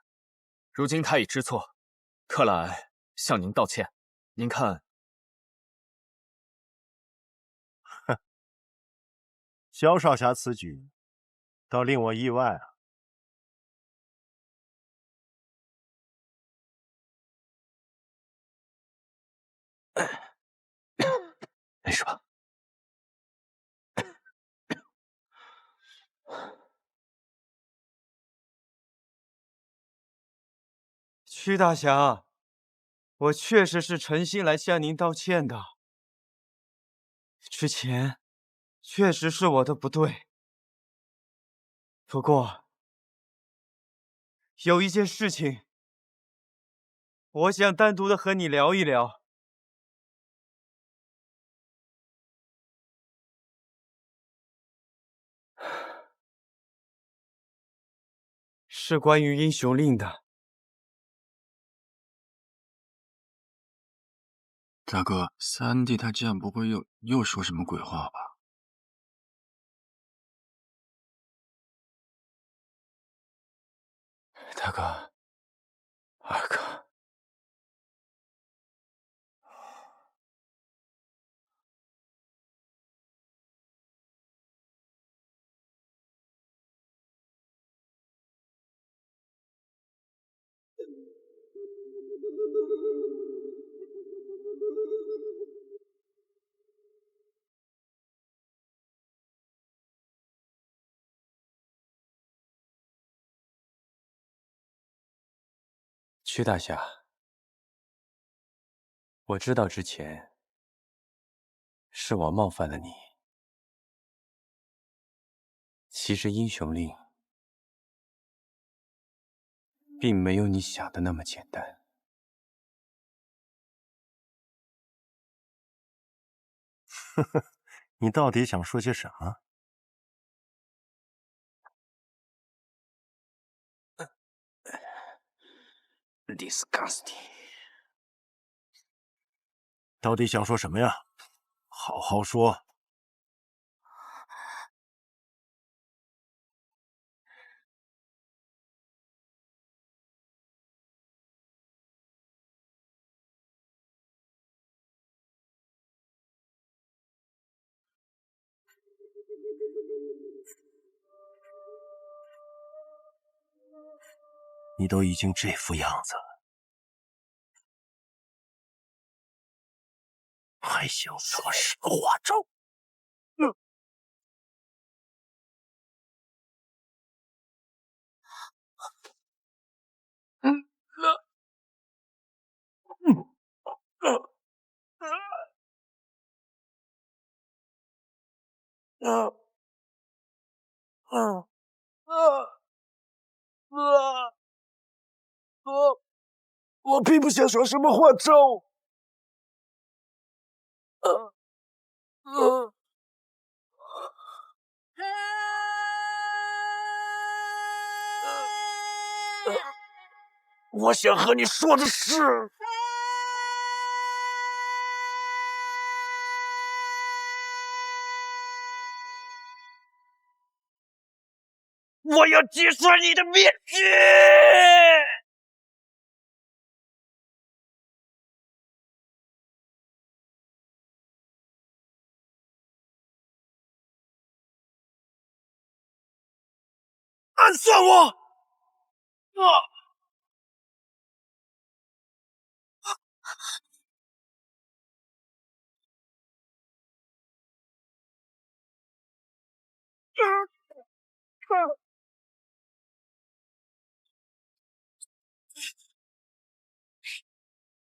Speaker 2: 如今他已知错，特来向您道歉。您看，
Speaker 1: 哼，萧少侠此举倒令我意外啊。
Speaker 2: 没事吧？
Speaker 12: 屈大侠，我确实是诚心来向您道歉的。之前确实是我的不对，不过有一件事情，我想单独的和你聊一聊。是关于英雄令的。
Speaker 7: 大哥，三弟他这样不会又说什么鬼话吧？
Speaker 12: 大哥，二哥，屈大侠，我知道之前是我冒犯了你。其实英雄令并没有你想的那么简单。
Speaker 1: 呵呵，你到底想说些什么
Speaker 12: ？Disgusting！
Speaker 1: 到底想说什么呀？好好说。你都已经这副样子了，还想说什么花招？
Speaker 16: 我并不想说什么话，周。我想和你说的是，我要揭穿你的面具。暗算我！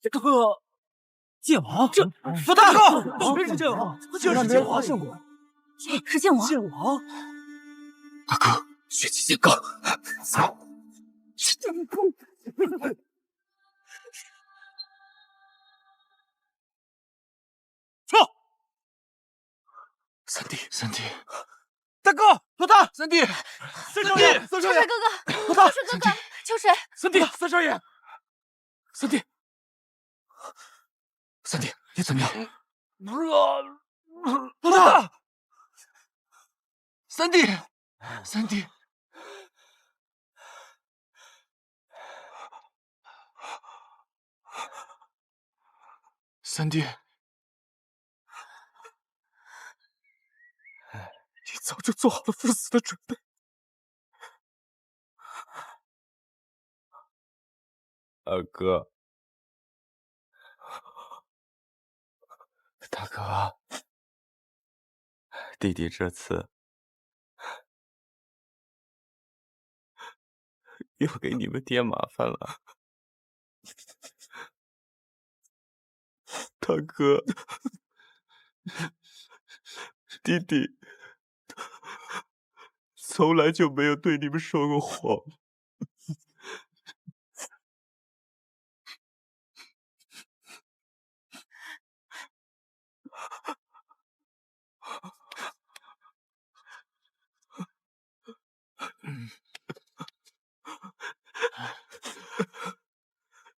Speaker 5: 这个剑王，这
Speaker 16: 老大
Speaker 5: 哥，谁是剑王？
Speaker 16: 就是剑王圣果，
Speaker 20: 是剑王。
Speaker 16: 剑王，
Speaker 5: 大哥，血气剑罡，走。撤！
Speaker 16: 三弟，
Speaker 5: 大哥，老大，三弟，三少爷，
Speaker 11: 秋水哥哥，
Speaker 5: 老大，
Speaker 11: 秋水哥哥，秋水，
Speaker 5: 三弟，三少爷，三弟，你怎么样？老大，三弟，你早就做好了赴死的准备。
Speaker 16: 二哥，大哥，弟弟这次又给你们添麻烦了。大哥，弟弟从来就没有对你们说过谎。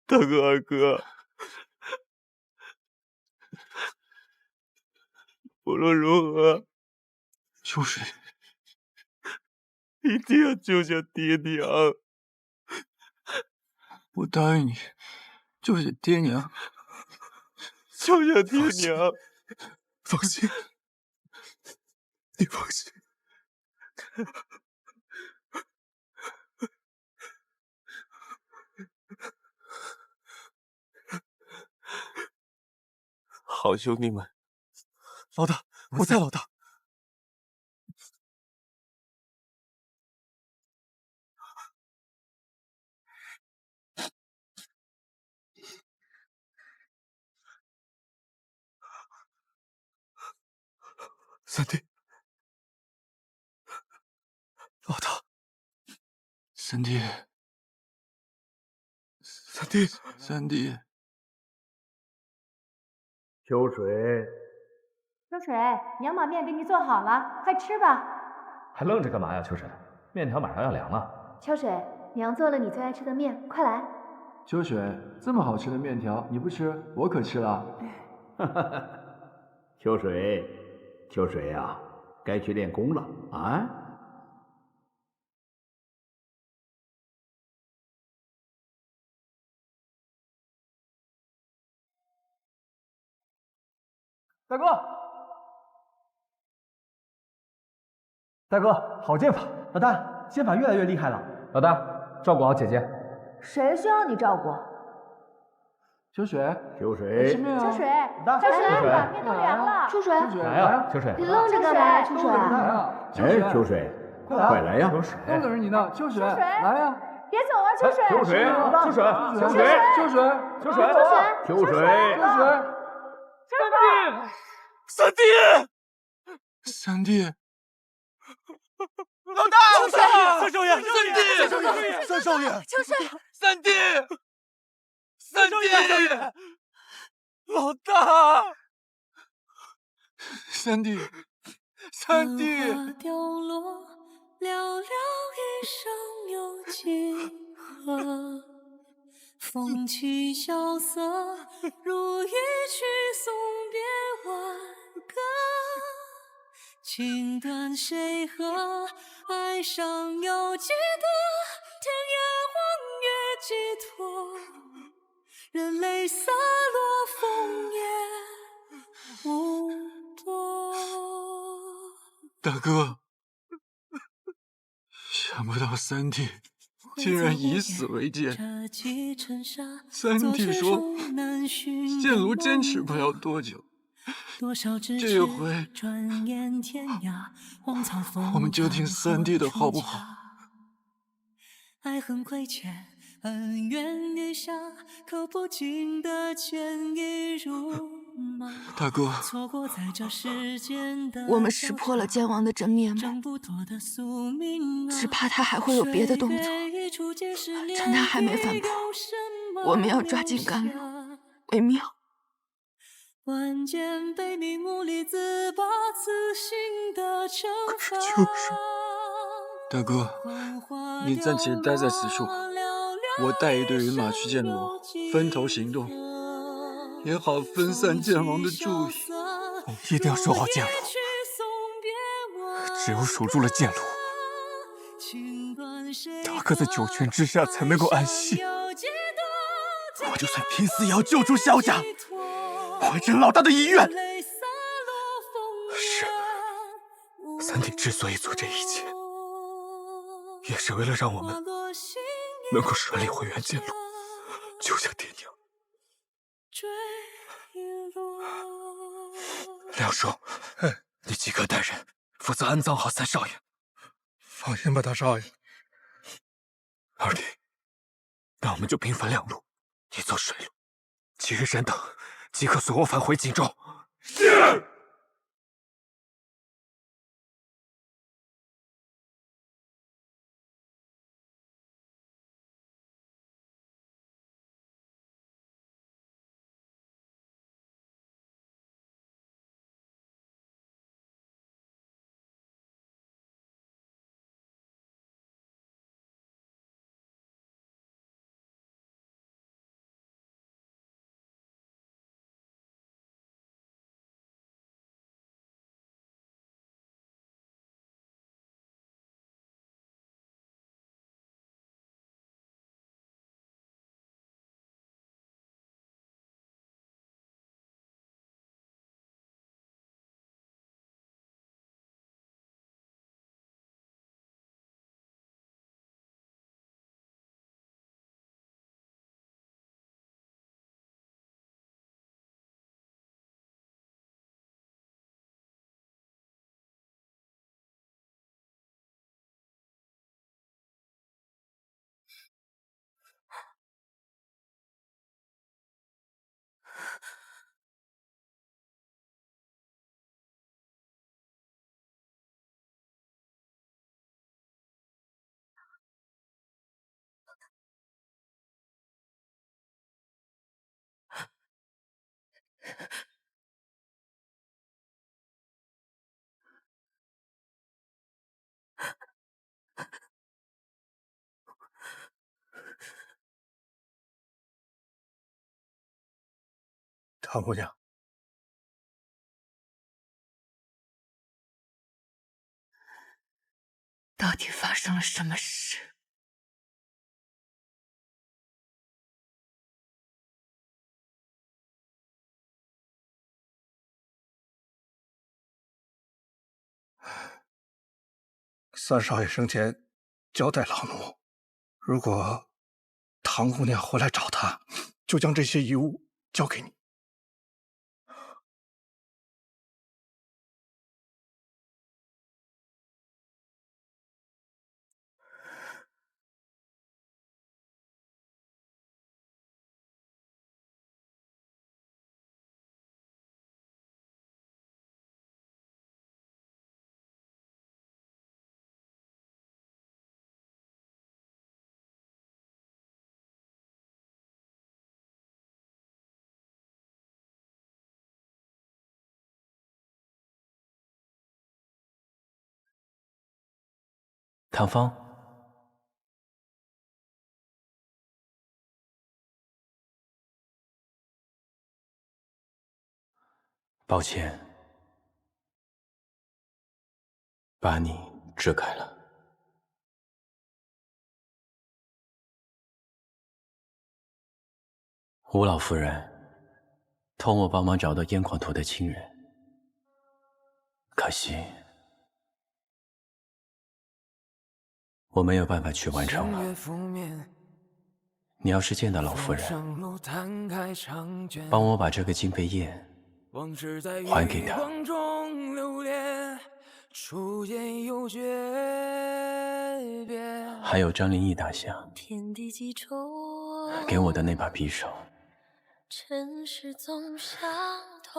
Speaker 16: 大哥，二哥，无论如何，
Speaker 5: 秋水，
Speaker 16: 一定要救下爹娘。
Speaker 5: 我答应你，救下爹娘，
Speaker 16: 救下爹娘。
Speaker 5: 放心，你放心。
Speaker 16: 好兄弟们，
Speaker 5: 老大，我在，老大。三弟，老大，三弟，
Speaker 1: 秋水，
Speaker 17: 娘把面给你做好了，快吃吧。
Speaker 2: 还愣着干嘛呀，秋水？面条马上要凉了。
Speaker 17: 秋水，娘做了你最爱吃的面，快来。
Speaker 7: 秋水，这么好吃的面条你不吃，我可吃了。
Speaker 8: 秋水呀，该去练功了啊！
Speaker 6: 大哥，好剑法！老大，剑法越来越厉害了。
Speaker 2: 老大，照顾好姐姐。
Speaker 17: 谁需要你照顾？
Speaker 7: 秋水，
Speaker 8: 吃
Speaker 7: 面啊！
Speaker 17: 秋水，面都凉了。秋水，
Speaker 2: 来呀，秋水。
Speaker 17: 你愣着干嘛？秋水，
Speaker 8: 哎，秋水，快来呀！
Speaker 7: 都等着你呢，秋水，来呀！
Speaker 17: 别走啊，秋水！
Speaker 2: 秋水，
Speaker 5: 三弟，
Speaker 16: 老大，三少爷，
Speaker 3: 三少爷，
Speaker 11: 秋水，
Speaker 16: 三弟，三弟，老大，
Speaker 7: 三弟，三弟。
Speaker 13: 掉落，寥寥一生有几何？风起萧瑟，如一曲送别挽歌。情断谁合？爱上有几多？天涯荒月寄托，任泪洒落，枫叶无波。
Speaker 7: 大哥，想不到三弟竟然以死为鉴。三弟说，剑炉坚持不了多久。这一回，我们就听三弟的好不好？
Speaker 13: 爱恨亏欠，恩怨余下，可不经得见一如马。
Speaker 7: 大哥，
Speaker 11: 我们识破了剑王的真面目，只怕他还会有别的动作。趁他还没反扑，我们要抓紧干了，为妙。
Speaker 13: 万剑悲鸣，无力自拔，此心的惩罚。
Speaker 7: 大哥，你暂且待在此处，我带一队人马去剑炉，分头行动，也好分散剑王的注意。
Speaker 16: 一定要守好剑炉，只有守住了剑炉，大哥在九泉之下才能够安息。我就算拼死也要救出萧家，完成老大的遗愿。是，三弟之所以做这一切，也是为了让我们能够顺利回原剑路，救下爹娘。梁叔，你即刻带人负责安葬好三少爷。
Speaker 3: 放心吧，大少爷。
Speaker 16: 二弟，那我们就兵分两路，你走水路，齐日山等即刻随我返回锦州。是。
Speaker 3: 唐姑娘，
Speaker 11: 到底发生了什么事？
Speaker 3: 三少爷生前交代老奴，如果唐姑娘回来找他，就将这些遗物交给你。
Speaker 12: 唐芳，抱歉，把你支开了。吴老夫人托我帮忙找到燕广图的亲人，可惜我没有办法去完成了。你要是见到老夫人，帮我把这个金杯宴还给她。还有张灵异大侠给我的那把匕首，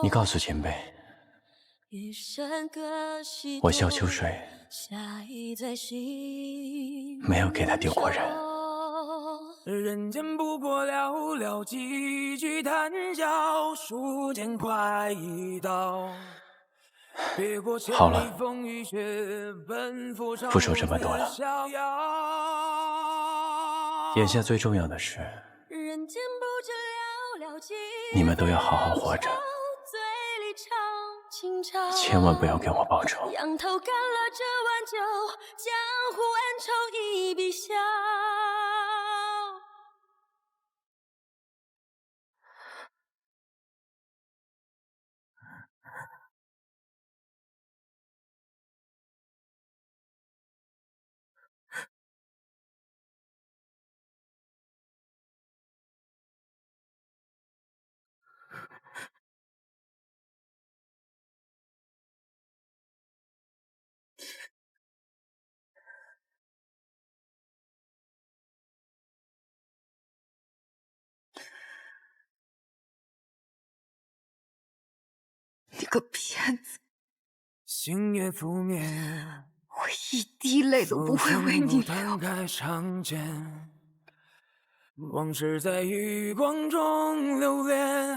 Speaker 12: 你告诉前辈，我萧秋水没有给他丢过人。
Speaker 13: 人间不过寥寥几句谈笑，书剑快一刀。
Speaker 12: 好了，不说这么多了。眼下最重要的是，你们都要好好活着，千万不要给我报仇。
Speaker 13: 仰头干了这碗酒，江湖恩仇一笔销。
Speaker 11: 你个骗子！
Speaker 13: 星月覆灭，
Speaker 11: 我一滴泪都不会为你流。
Speaker 13: 往事在余光中流连，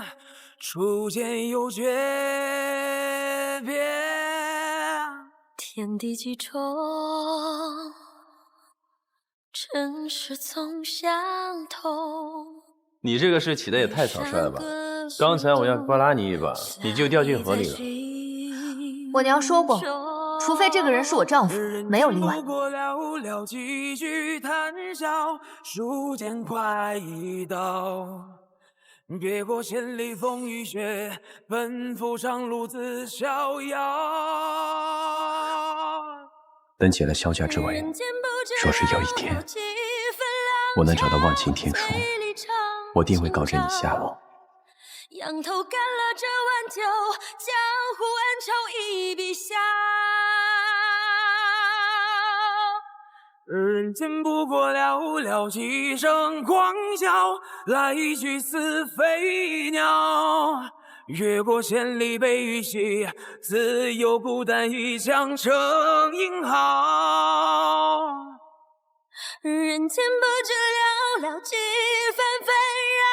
Speaker 13: 初见又诀别。天地几重，尘世总相同。
Speaker 9: 你这个事起的也太草率了吧！刚才我要巴拉你一把，你就掉进河里了。
Speaker 11: 我娘说过，除非这个人是我丈夫，没有例外。
Speaker 13: 寥寥几句谈笑，书剑快一刀。别过千里风雨雪，奔赴长路自逍遥。
Speaker 12: 等解了萧家之围，若是有一天我能找到忘情天书，我定会告知你下落。
Speaker 13: 仰头干了这碗酒，江湖恩仇一笔销。人间不过寥寥几声狂笑，来去似飞鸟。越过千里悲与喜，自有孤单一腔成英豪。人间不知寥寥几番纷扰，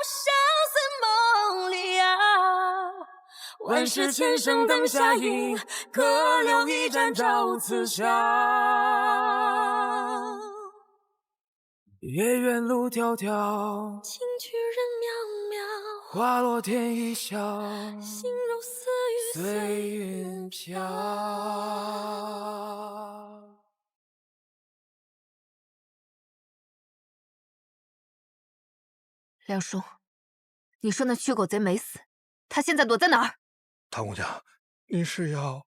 Speaker 13: 相思梦里遥。万世千声灯下映，可留一盏照此宵。夜远路迢迢，情去人渺渺。花落天一笑，心如似雨随云飘。
Speaker 11: 梁叔，你说那驱狗贼没死，他现在躲在哪儿？
Speaker 3: 唐姑娘，您是要……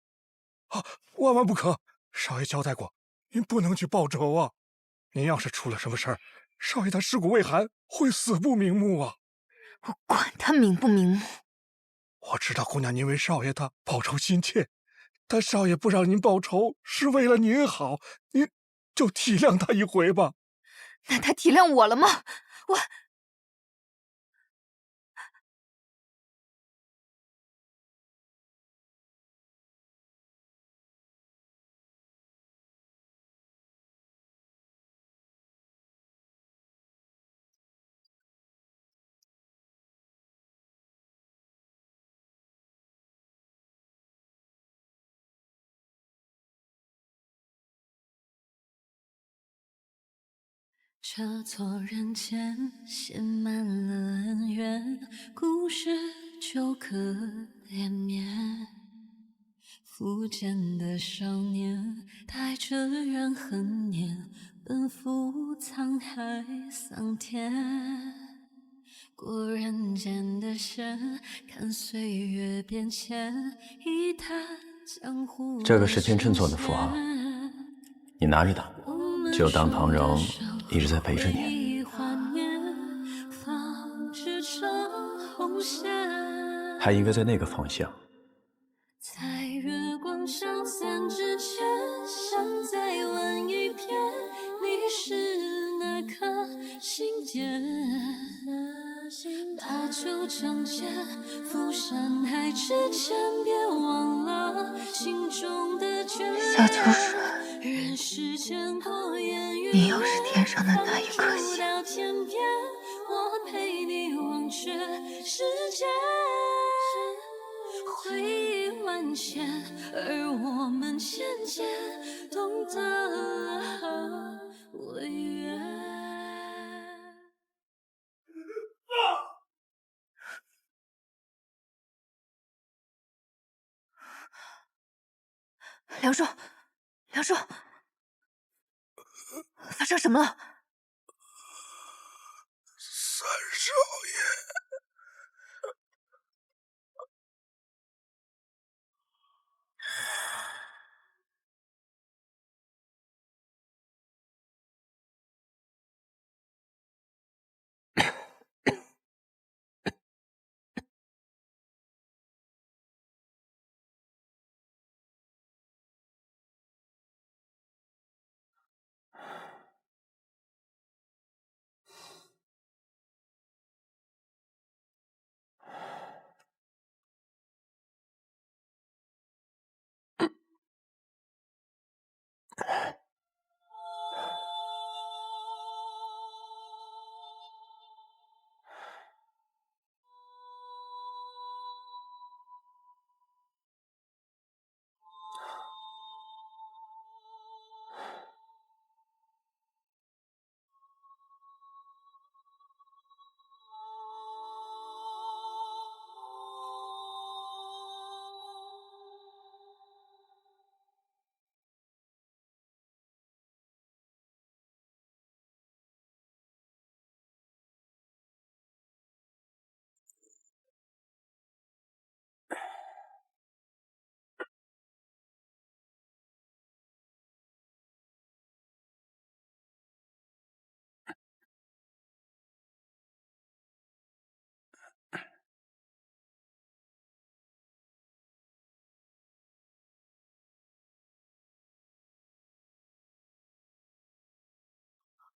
Speaker 3: 啊，万万不可！少爷交代过，您不能去报仇啊！您要是出了什么事儿，少爷他尸骨未寒，会死不瞑目啊！
Speaker 11: 我管他瞑不瞑目！
Speaker 3: 我知道姑娘您为少爷他报仇心切，但少爷不让您报仇是为了您好，您就体谅他一回吧。
Speaker 11: 那他体谅我了吗？我……
Speaker 13: 这座人间写满了恩怨，故事就可连绵。复见的少年，带着怨恨念，奔赴沧海桑田。过人间的险，看岁月变迁，一叹江湖。
Speaker 12: 这个是天秤座的符号，你拿着它，就当庞荣一直在陪着你。还应该在那个方向。
Speaker 13: 在月光消散之前，想再问一遍，你是哪颗心间？把酒将间，赴山海之前，别忘了心中的眷恋。
Speaker 11: 小秋水，你又是天上的那一颗星。
Speaker 13: 我陪你忘却世间，回忆万千，而我们渐渐懂得了违约。
Speaker 11: 梁叔，梁叔，发生什么了？
Speaker 3: 三少爷，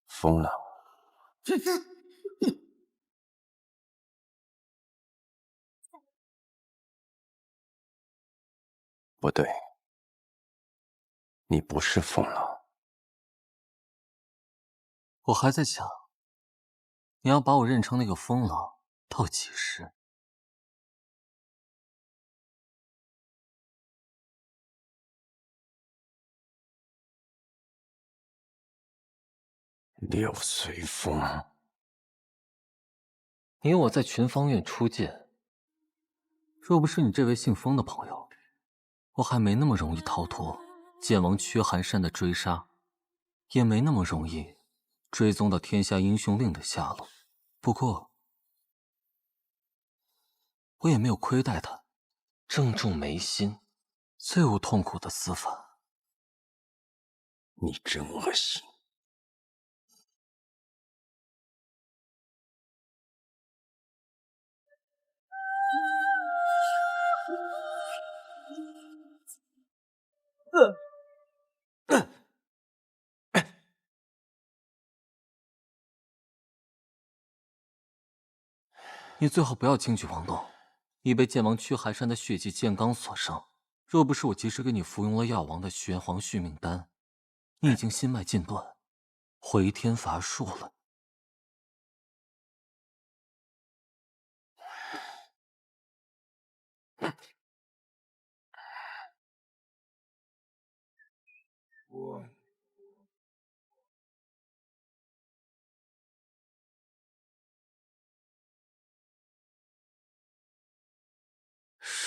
Speaker 12: 疯了。不对，你不是疯了。
Speaker 14: 我还在想，你要把我认成那个疯了到几时？
Speaker 12: 六随风，
Speaker 14: 你我在群芳院初见，若不是你这位姓风的朋友，我还没那么容易逃脱剑王屈寒山的追杀，也没那么容易追踪到天下英雄令的下落。不过，我也没有亏待他，正中眉心，最无痛苦的死法。
Speaker 12: 你真恶心。
Speaker 14: 你最好不要轻举妄动，你被剑王屈寒山的血迹剑罡所伤，若不是我及时给你服用了药王的玄黄续命丹，你已经心脉尽断，回天乏术了。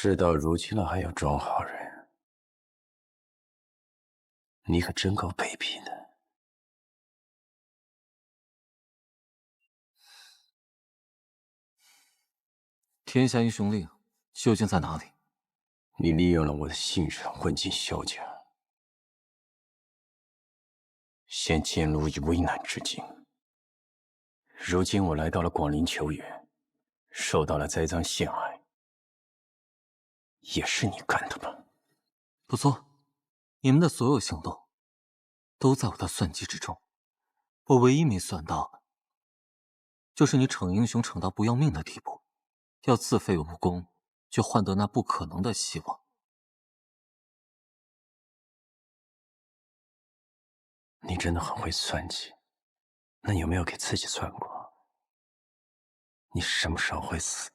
Speaker 12: 事到如今了，还要装好人，你可真够卑鄙的。
Speaker 14: 天下英雄令究竟在哪里？
Speaker 12: 你利用了我的信任，混进萧家，陷剑路于危难之境。如今我来到了广陵求援，受到了栽赃陷害，也是你干的吧？
Speaker 14: 不错，你们的所有行动都在我的算计之中。我唯一没算到的，就是你逞英雄逞到不要命的地步，要自废武功，就换得那不可能的希望。
Speaker 12: 你真的很会算计，那有没有给自己算过？你什么时候会死？